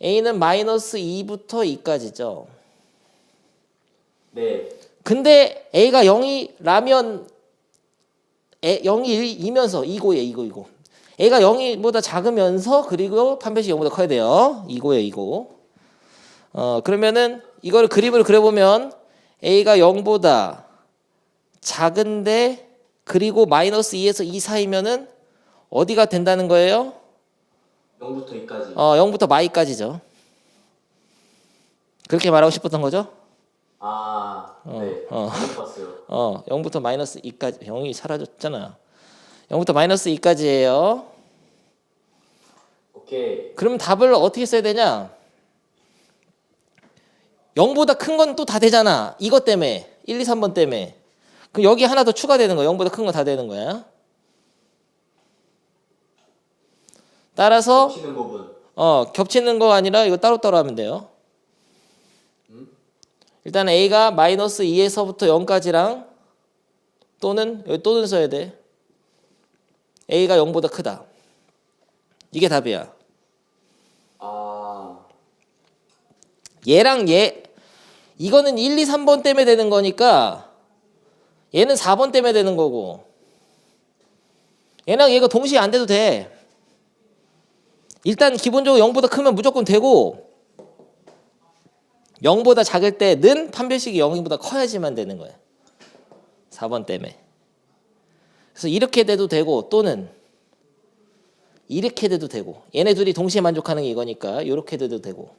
A는 마이너스 2부터 2까지죠. 네. 근데 A가 0이라면 0이 2면서 이거 A가 0보다 작으면서 그리고 판별식 0보다 커야 돼요. 이거. 그러면은 이거를 그림으로 그려보면 A가 0보다 작은데 그리고 마이너스 2에서 2 사이면은 어디가 된다는 거예요? 0부터 2까지. 0부터 마이까지죠. 그렇게 말하고 싶었던 거죠? 네. 잘못 봤어요. 0부터 마이너스 2까지. 0이 사라졌잖아. 0부터 마이너스 2까지예요. 오케이. 그럼 답을 어떻게 써야 되냐? 0보다 큰 건 또 다 되잖아. 이것 때문에. 1, 2, 3번 때문에. 그럼 여기 하나 더 추가되는 거야. 0보다 큰 거 다 되는 거야. 따라서 겹치는 부분. 겹치는 거 아니라 이거 따로따로 하면 돼요. 일단 A가 마이너스 2에서부터 0까지랑 또는 여기 또는 써야 돼. A가 0보다 크다. 이게 답이야. 얘랑 얘 이거는 1, 2, 3번 때문에 되는 거니까 얘는 4번 때문에 되는 거고 얘랑 얘가 동시에 안 돼도 돼. 일단 기본적으로 0보다 크면 무조건 되고 0보다 작을 때는 판별식이 0보다 커야지만 되는 거야. 4번 때문에. 그래서 이렇게 돼도 되고 또는 이렇게 돼도 되고 얘네 둘이 동시에 만족하는 게 이거니까 이렇게 돼도 되고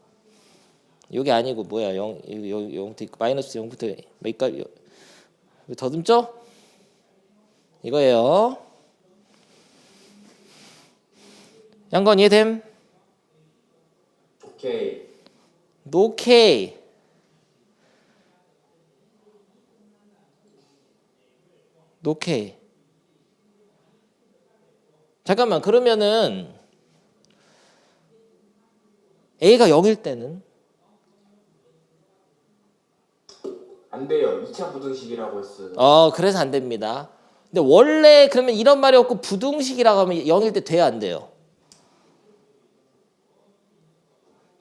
이게 아니고 뭐야 0부터 있고 마이너스 0부터 몇까지 더듬죠? 이거예요. 양건 이해됨? 오케이. 오케이. 오케이. 잠깐만 그러면은 A가 0일 때는 안 돼요. 2차 부등식이라고 했어요. 그래서 안 됩니다. 근데 원래 그러면 이런 말이 없고 부등식이라고 하면 0일 때 돼야 안 돼요?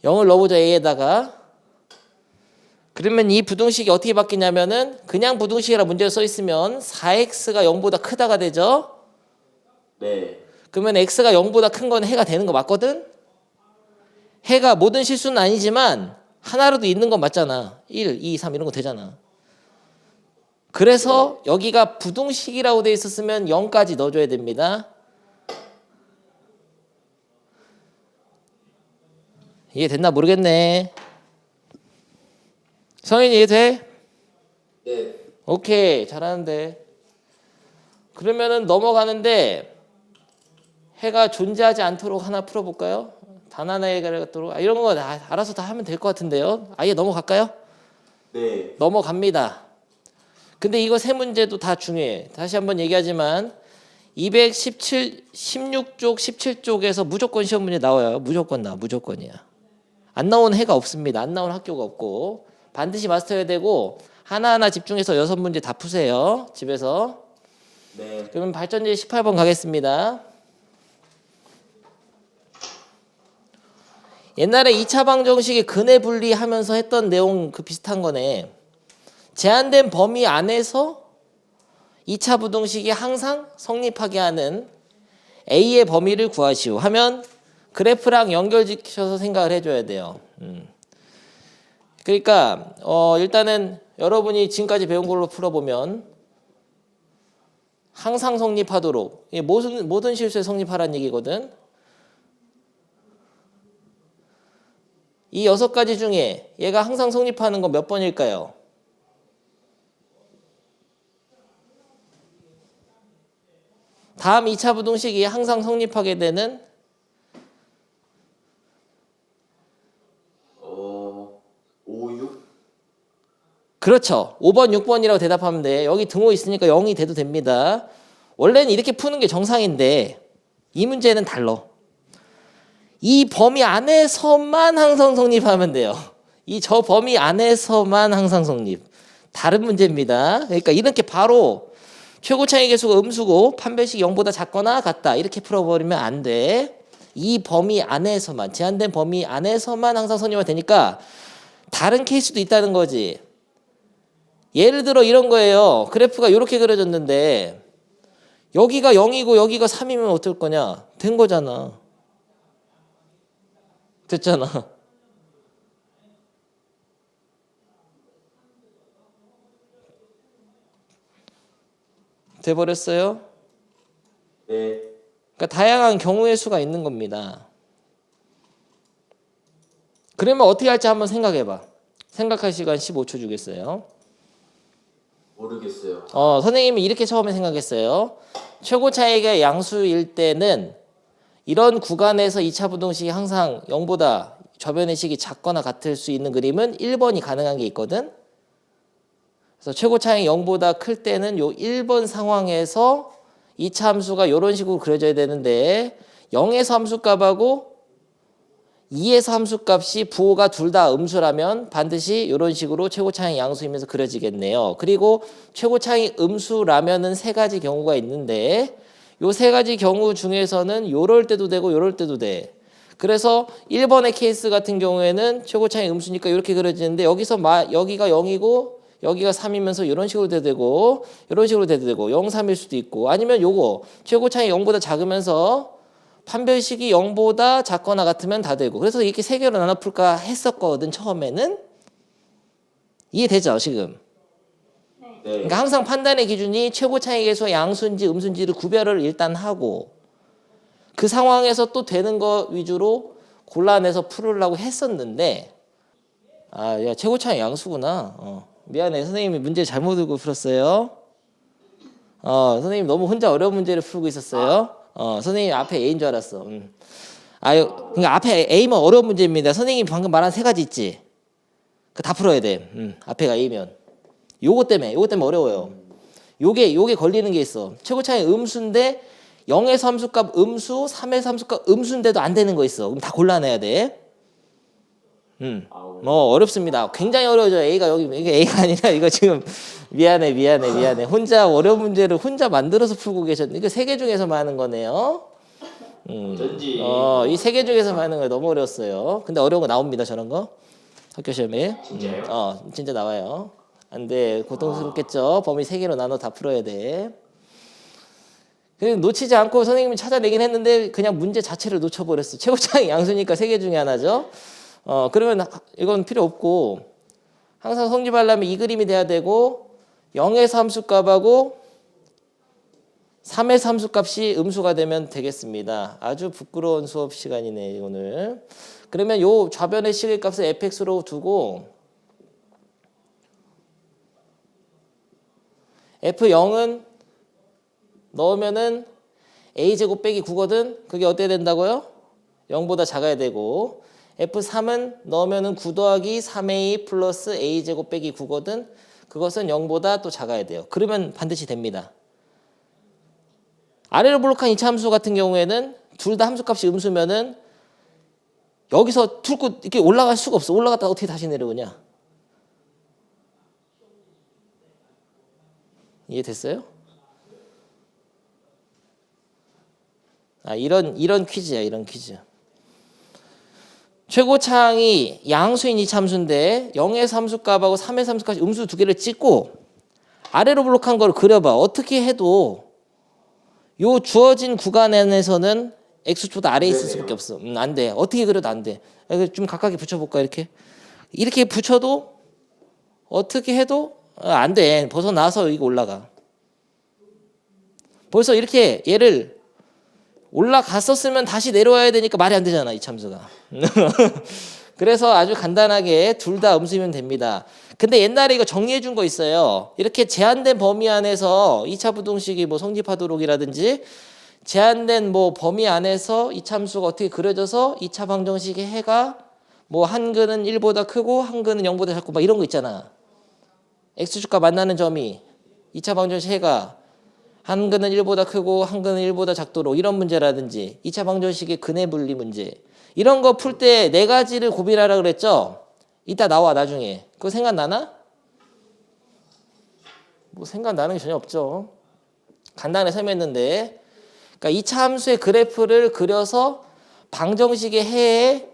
0을 넣어보자 A에다가. 그러면 이 부등식이 어떻게 바뀌냐면은 그냥 부등식이라 문제에 써 있으면 4x가 0보다 크다가 되죠. 네. 그러면 x가 0보다 큰 건 해가 되는 거 맞거든? 해가 모든 실수는 아니지만 하나라도 있는 건 맞잖아. 1, 2, 3 이런 거 되잖아. 그래서 여기가 부등식이라고 돼 있었으면 0까지 넣어줘야 됩니다. 이해됐나 모르겠네. 성현이 이해돼? 네. 오케이 잘하는데. 그러면은 넘어가는데 해가 존재하지 않도록 하나 풀어볼까요? 단 하나의 해가 갖도록 이런 거 알아서 다 하면 될 것 같은데요. 아예 넘어갈까요? 네. 넘어갑니다. 근데 이거 세 문제도 다 중요해. 다시 한번 얘기하지만 216쪽 17쪽에서 무조건 시험 문제 나와요. 무조건 나와. 무조건이야. 안 나온 해가 없습니다. 안 나온 학교가 없고 반드시 마스터해야 되고 하나하나 집중해서 6문제 다 푸세요. 집에서. 네. 그러면 발전제 18번 가겠습니다. 옛날에 2차 방정식의 근해 분리하면서 했던 내용 그 비슷한 거네. 제한된 범위 안에서 2차 부등식이 항상 성립하게 하는 A의 범위를 구하시오 하면 그래프랑 연결시켜서 생각을 해줘야 돼요. 그러니까 일단은 여러분이 지금까지 배운 걸로 풀어보면 항상 성립하도록 모든 실수에 성립하라는 얘기거든. 이 6가지 중에 얘가 항상 성립하는 건 몇 번일까요? 다음 2차 부등식이 항상 성립하게 되는 5, 6? 그렇죠. 5번, 6번이라고 대답하면 돼. 여기 등호 있으니까 0이 돼도 됩니다. 원래는 이렇게 푸는 게 정상인데 이 문제는 달라. 이 범위 안에서만 항상 성립하면 돼요. 저 범위 안에서만 항상 성립. 다른 문제입니다. 그러니까 이렇게 바로 최고 차이 계수가 음수고 판별식 0보다 작거나 같다 이렇게 풀어버리면 안 돼. 이 범위 안에서만 제한된 범위 안에서만 항상 성립이 되니까 다른 케이스도 있다는 거지. 예를 들어 이런 거예요. 그래프가 이렇게 그려졌는데 여기가 0이고 여기가 3이면 어떨 거냐? 된 거잖아. 됐잖아. 돼버렸어요? 네. 그러니까 다양한 경우의 수가 있는 겁니다. 그러면 어떻게 할지 한번 생각해봐. 생각할 시간 15초 주겠어요. 모르겠어요. 선생님이 이렇게 처음에 생각했어요. 최고 차이가 양수일 때는 이런 구간에서 2차 부등식이 항상 0보다 저변의 식이 작거나 같을 수 있는 그림은 1번이 가능한 게 있거든. 그래서 최고 차이 0보다 클 때는 요 1번 상황에서 2차 함수가 이런 식으로 그려져야 되는데 0에서 함수값하고 2에서 함수값이 부호가 둘 다 음수라면 반드시 이런 식으로 최고 차이 양수이면서 그려지겠네요. 그리고 최고 차이 음수라면은 3가지 경우가 있는데 요 3가지 경우 중에서는 요럴 때도 되고 요럴 때도 돼. 그래서 1번의 케이스 같은 경우에는 최고차이 음수니까 이렇게 그려지는데 여기서 여기가 0이고 여기가 3이면서 이런 식으로 돼도 되고 이런 식으로 돼도 되고 0, 3일 수도 있고 아니면 요거 최고차이 0보다 작으면서 판별식이 0보다 작거나 같으면 다 되고 그래서 이렇게 세 개로 나눠 풀까 했었거든 처음에는. 이해되죠 지금? 네. 그러니까 항상 판단의 기준이 최고차이 계수와 양수인지 음수인지를 구별을 일단 하고 그 상황에서 또 되는 거 위주로 골라내서 풀으려고 했었는데 야 최고차이 양수구나. 미안해 선생님이 문제 잘못 읽고 풀었어요. 선생님 너무 혼자 어려운 문제를 풀고 있었어요. 선생님 앞에 A인 줄 알았어. 그러니까 앞에 A면 어려운 문제입니다. 선생님이 방금 말한 세 가지 있지. 그 다 풀어야 돼. 앞에가 A면. 요거 때문에 어려워요. 요게 걸리는 게 있어. 최고차이 음수인데 0에서 함수값 음수, 3에서 함수값 음수인데도 안 되는 거 있어. 그럼 다 골라내야 돼. 어렵습니다. 굉장히 어려워져. 이게 A가 아니라 이거 지금 미안해. 혼자 어려운 문제를 혼자 만들어서 풀고 계셨는데 이거 세 개 중에서만 하는 거네요. 어쩐지. 이 세 개 중에서만 하는 거 너무 어려웠어요. 근데 어려운 거 나옵니다. 저런 거. 학교 시험에. 진짜요? 진짜 나와요. 안 돼. 고통스럽겠죠. 범위 세 개로 나눠 다 풀어야 돼. 놓치지 않고 선생님이 찾아내긴 했는데 그냥 문제 자체를 놓쳐버렸어. 최고차이 양수니까 세 개 중에 하나죠. 그러면 이건 필요 없고 항상 성립하려면 이 그림이 돼야 되고 0에서 함수값하고 3에서 함수값이 음수가 되면 되겠습니다. 아주 부끄러운 수업 시간이네 오늘. 그러면 요 좌변의 시계값을 fx로 두고 f0은 넣으면은 a제곱 빼기 9거든. 그게 어때야 된다고요? 0보다 작아야 되고 f3은 넣으면은 9 더하기 3a 플러스 a제곱 빼기 9거든. 그것은 0보다 또 작아야 돼요. 그러면 반드시 됩니다. 아래로 블록한 이차 함수 같은 경우에는 둘 다 함수값이 음수면은 여기서 뚫고 이렇게 올라갈 수가 없어. 올라갔다가 어떻게 다시 내려오냐? 이해됐어요? 이런 퀴즈야, 이런 퀴즈. 최고차항이 양수인 이차 함수인데 0에서 함수값하고 3에서 함수값이 음수 두 개를 찍고 아래로 블록한 걸 그려봐. 어떻게 해도 요 주어진 구간 안에서는 x축보다 아래에 있을 수밖에 없어. 안 돼. 어떻게 그려도 안 돼. 좀 가깝게 붙여볼까 이렇게 붙여도 어떻게 해도 안 돼. 벗어나서 이거 올라가. 벌써 이렇게 얘를 올라갔었으면 다시 내려와야 되니까 말이 안 되잖아 이 참수가. 그래서 아주 간단하게 둘 다 음수면 됩니다. 근데 옛날에 이거 정리해 준 거 있어요. 이렇게 제한된 범위 안에서 2차 부등식이 뭐 성립하도록이라든지 제한된 뭐 범위 안에서 이 참수가 어떻게 그려져서 2차 방정식의 해가 뭐 한 근은 1보다 크고 한 근은 0보다 작고 막 이런 거 있잖아. x축과 만나는 점이 2차 방정식 해가 한 근은 1보다 크고 한 근은 1보다 작도록 이런 문제라든지 2차 방정식의 근해 분리 문제 이런 거 풀 때 네 가지를 고민하라 그랬죠? 이따 나와 나중에. 그거 생각나나? 뭐 생각나는 게 전혀 없죠. 간단하게 설명했는데 그러니까 2차 함수의 그래프를 그려서 방정식의 해의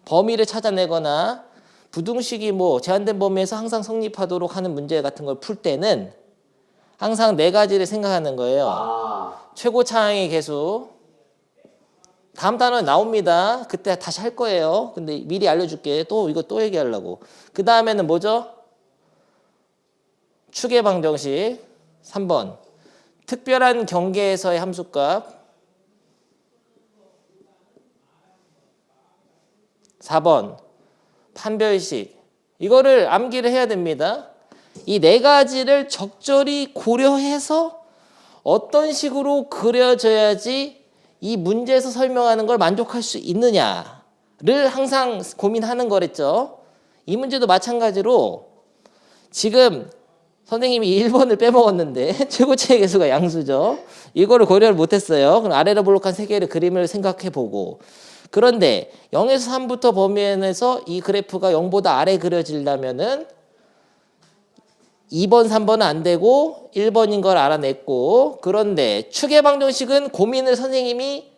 범위를 찾아내거나 부등식이 뭐 제한된 범위에서 항상 성립하도록 하는 문제 같은 걸 풀 때는 항상 네 가지를 생각하는 거예요. 최고차항의 계수. 다음 단어 나옵니다. 그때 다시 할 거예요. 근데 미리 알려줄게. 이거 또 얘기하려고. 그 다음에는 뭐죠? 축의 방정식. 3번. 특별한 경계에서의 함수값. 4번. 판별식. 이거를 암기를 해야 됩니다. 이 네 가지를 적절히 고려해서 어떤 식으로 그려져야지 이 문제에서 설명하는 걸 만족할 수 있느냐를 항상 고민하는 거랬죠. 이 문제도 마찬가지로 지금 선생님이 1번을 빼먹었는데 최고차의 계수가 양수죠. 이거를 고려를 못했어요. 그럼 아래로 블록한 세 개의 그림을 생각해보고 그런데 0에서 3부터 범위 안에서 이 그래프가 0보다 아래 그려지려면은 2번, 3번은 안 되고 1번인 걸 알아냈고 그런데 축의 방정식은 고민을 선생님이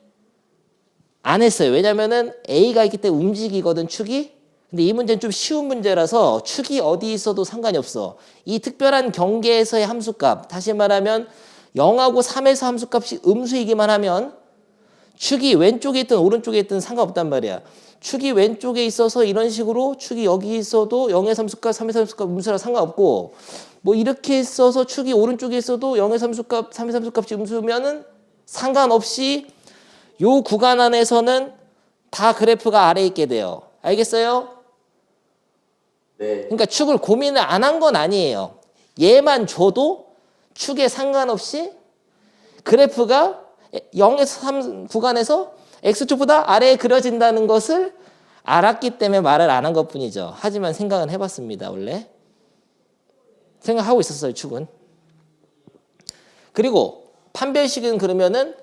안 했어요. 왜냐면은 A가 있기 때문에 움직이거든, 축이. 근데 이 문제는 좀 쉬운 문제라서 축이 어디 있어도 상관이 없어. 이 특별한 경계에서의 함수값, 다시 말하면 0하고 3에서 함수값이 음수이기만 하면 축이 왼쪽에 있든 오른쪽에 있든 상관없단 말이야. 축이 왼쪽에 있어서 이런 식으로 축이 여기 있어도 0의 함수값, 3의 함수값 음수라 상관없고, 뭐 이렇게 있어서 축이 오른쪽에 있어도 0의 함수값, 3의 함수값이 음수면은 상관없이 요 구간 안에서는 다 그래프가 아래에 있게 돼요. 알겠어요? 네. 그러니까 축을 고민을 안 한 건 아니에요. 얘만 줘도 축에 상관없이 그래프가 0에서 3 구간에서 X축보다 아래에 그려진다는 것을 알았기 때문에 말을 안 한 것뿐이죠. 하지만 생각은 해봤습니다. 원래 생각하고 있었어요. 축은. 그리고 판별식은 그러면은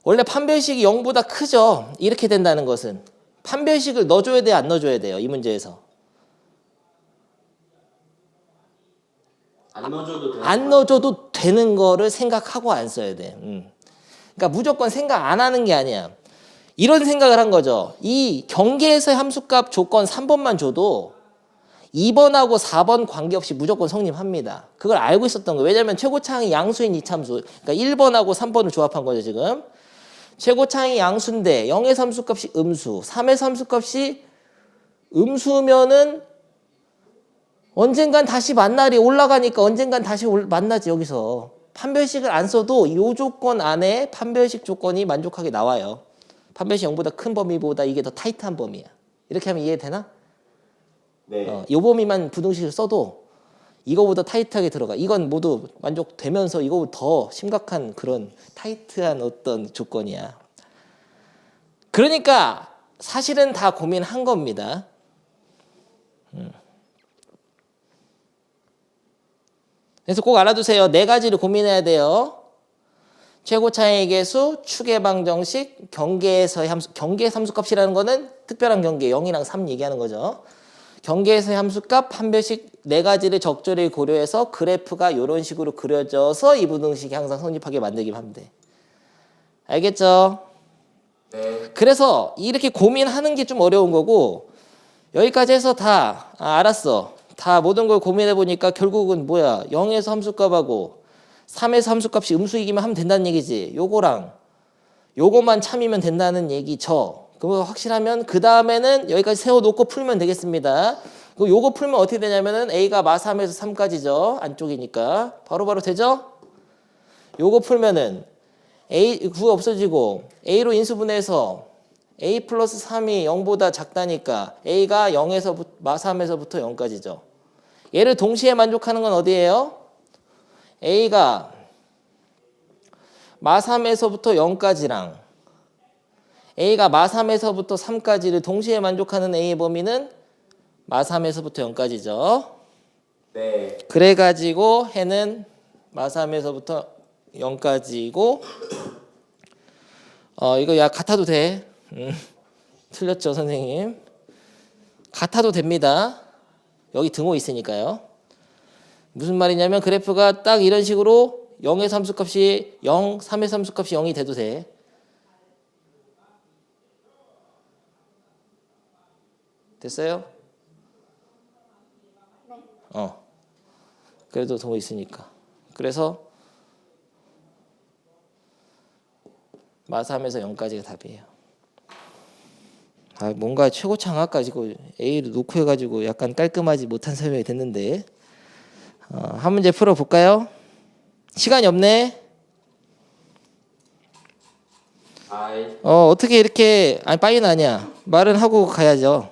원래 판별식이 0보다 크죠. 이렇게 된다는 것은 판별식을 넣어줘야 돼요, 안 넣어줘야 돼요? 이 문제에서 안 넣어줘도 되는 안 넣어줘도 되는 거를 생각하고 안 써야 돼. 그러니까 무조건 생각 안 하는 게 아니야. 이런 생각을 한 거죠. 이 경계에서의 함수값 조건 3번만 줘도 2번하고 4번 관계없이 무조건 성립합니다. 그걸 알고 있었던 거예요. 왜냐하면 최고차항이 양수인 이참수. 그러니까 1번하고 3번을 조합한 거죠, 지금. 최고차항이 양수인데 0의 함수값이 음수, 3의 함수값이 음수면은 언젠간 다시 만날이 올라가니까 언젠간 다시 만나지, 여기서. 판별식을 안 써도 이 조건 안에 판별식 조건이 만족하게 나와요. 판별식 0보다 큰 범위보다 이게 더 타이트한 범위야. 이렇게 하면 이해되나? 네. 이 범위만 부등식을 써도 이거보다 타이트하게 들어가. 이건 모두 만족되면서 이거보다 더 심각한 그런 타이트한 어떤 조건이야. 그러니까 사실은 다 고민한 겁니다. 그래서 꼭 알아두세요. 네 가지를 고민해야 돼요. 최고차항의 계수, 축의 방정식, 경계에서의 함수. 경계의 함수값이라는 거는 특별한 경계 0이랑 3 얘기하는 거죠. 경계에서의 함수값, 판별식 네 가지를 적절히 고려해서 그래프가 이런 식으로 그려져서 이 부등식이 항상 성립하게 만들기만 하면 돼. 알겠죠? 네. 그래서 이렇게 고민하는 게 좀 어려운 거고, 여기까지 해서 다 알았어. 다 모든 걸 고민해 보니까 결국은 뭐야? 0에서 함수값하고 3에서 함수값이 음수이기만 하면 된다는 얘기지. 요거랑 요거만 참이면 된다는 얘기죠. 그거 확실하면 그 다음에는 여기까지 세워놓고 풀면 되겠습니다. 요거 풀면 어떻게 되냐면은 A가 마3에서 3까지죠. 안쪽이니까. 바로바로 되죠? 요거 풀면은 A 9가 없어지고 A로 인수분해해서 A 플러스 3이 0보다 작다니까 A가 0에서 마3에서부터 0까지죠. 얘를 동시에 만족하는 건 어디예요? A가 마3에서부터 0까지랑 A가 마3에서부터 3까지를 동시에 만족하는 A의 범위는 마3에서부터 0까지죠. 네. 그래가지고 해는 마3에서부터 0까지고 이거 야 같아도 돼. 틀렸죠, 선생님? 같아도 됩니다. 여기 등호 있으니까요. 무슨 말이냐면 그래프가 딱 이런 식으로 0의 함수값이 0, 3의 함수값이 0이 돼도 돼. 됐어요? 네. 그래도 등호 있으니까. 그래서 마3에서 0까지가 답이에요. 뭔가 최고차항 가지고 A를 놓고 해가지고 약간 깔끔하지 못한 설명이 됐는데 한 문제 풀어볼까요? 시간이 없네. 어떻게 이렇게 빠이는 아니야. 말은 하고 가야죠.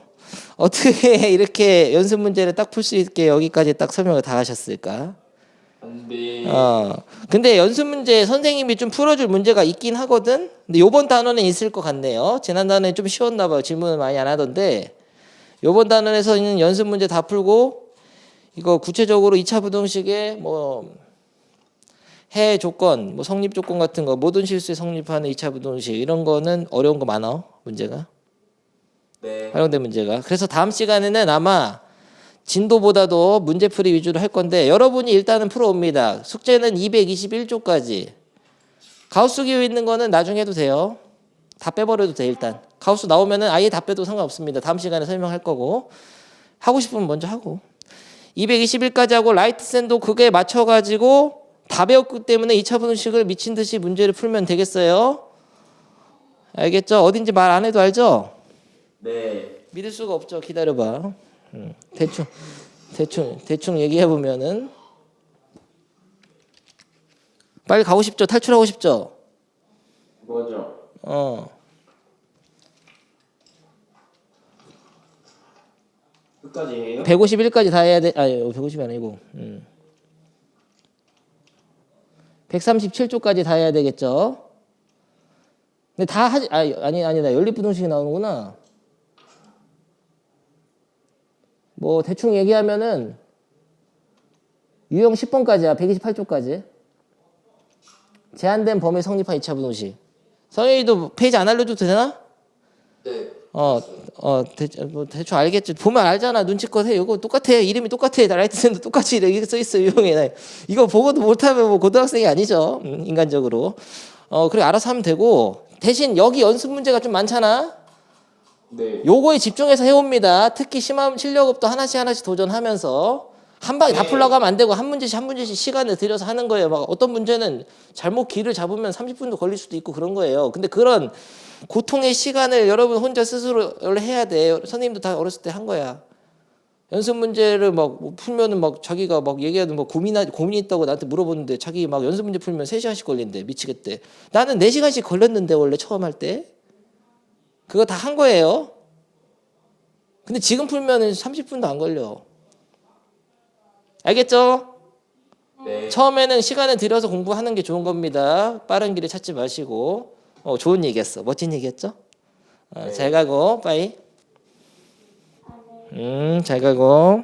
어떻게 이렇게 연습 문제를 딱 풀 수 있게 여기까지 딱 설명을 다 하셨을까? 근데 연습 문제 선생님이 좀 풀어줄 문제가 있긴 하거든. 근데 요번 단원에 있을 것 같네요. 지난 단원에 좀 쉬웠나 봐요. 질문을 많이 안 하던데 요번 단원에서는 연습 문제 다 풀고 이거 구체적으로 2차 부등식의 뭐 해 조건, 뭐 성립 조건 같은 거 모든 실수에 성립하는 2차 부등식 이런 거는 어려운 거 많아. 문제가. 네. 활용된 문제가. 그래서 다음 시간에는 아마 진도보다도 문제풀이 위주로 할 건데 여러분이 일단은 풀어옵니다. 숙제는 221조까지. 가우스 기호 있는 거는 나중에 해도 돼요. 다 빼버려도 돼 일단. 가우스 나오면은 아예 다 빼도 상관없습니다. 다음 시간에 설명할 거고. 하고 싶으면 먼저 하고. 221까지 하고 라이트 샌도 그게 맞춰가지고 다 배웠기 때문에 2차 분식을 미친 듯이 문제를 풀면 되겠어요. 알겠죠? 어딘지 말 안 해도 알죠? 네. 믿을 수가 없죠. 기다려봐. 대충 얘기해 보면은 빨리 가고 싶죠. 탈출하고 싶죠. 뭐죠? 끝까지 해요? 151까지 다 해야 돼. 아니 150이 아니고 137쪽까지 다 해야 되겠죠. 근데 다 하지 아니다. 연립부등식이 나오는구나. 뭐 대충 얘기하면은 유형 10번까지야. 128쪽까지. 제한된 범위 성립한 2차 부등식. 선생님도 페이지 안 알려줘도 되나? 네. 대충 알겠지. 보면 알잖아. 눈치껏 해. 이거 똑같아. 이름이 똑같아. 라이트샌도 똑같이 이렇게 써 있어. 유형에. 이거 보고도 못하면 뭐 고등학생이 아니죠. 인간적으로. 그래 알아서 하면 되고. 대신 여기 연습 문제가 좀 많잖아. 네. 요거에 집중해서 해옵니다. 특히 실력업도 하나씩 도전하면서 한 방에 다 풀려고 하면 안 되고 한 문제씩 시간을 들여서 하는 거예요. 막 어떤 문제는 잘못 길을 잡으면 30분도 걸릴 수도 있고 그런 거예요. 근데 그런 고통의 시간을 여러분 혼자 스스로 원래 해야 돼. 선생님도 다 어렸을 때 한 거야. 연습 문제를 막 풀면은 막 자기가 막 얘기하는 뭐 고민 있다고 나한테 물어보는데 자기 막 연습 문제 풀면 3시간씩 걸린대. 미치겠대. 나는 4시간씩 걸렸는데 원래 처음 할 때. 그거 다 한 거예요. 근데 지금 풀면은 30분도 안 걸려. 알겠죠? 네. 처음에는 시간을 들여서 공부하는 게 좋은 겁니다. 빠른 길을 찾지 마시고. 좋은 얘기였어. 멋진 얘기였죠? 잘 가고 빠이. 잘 가고.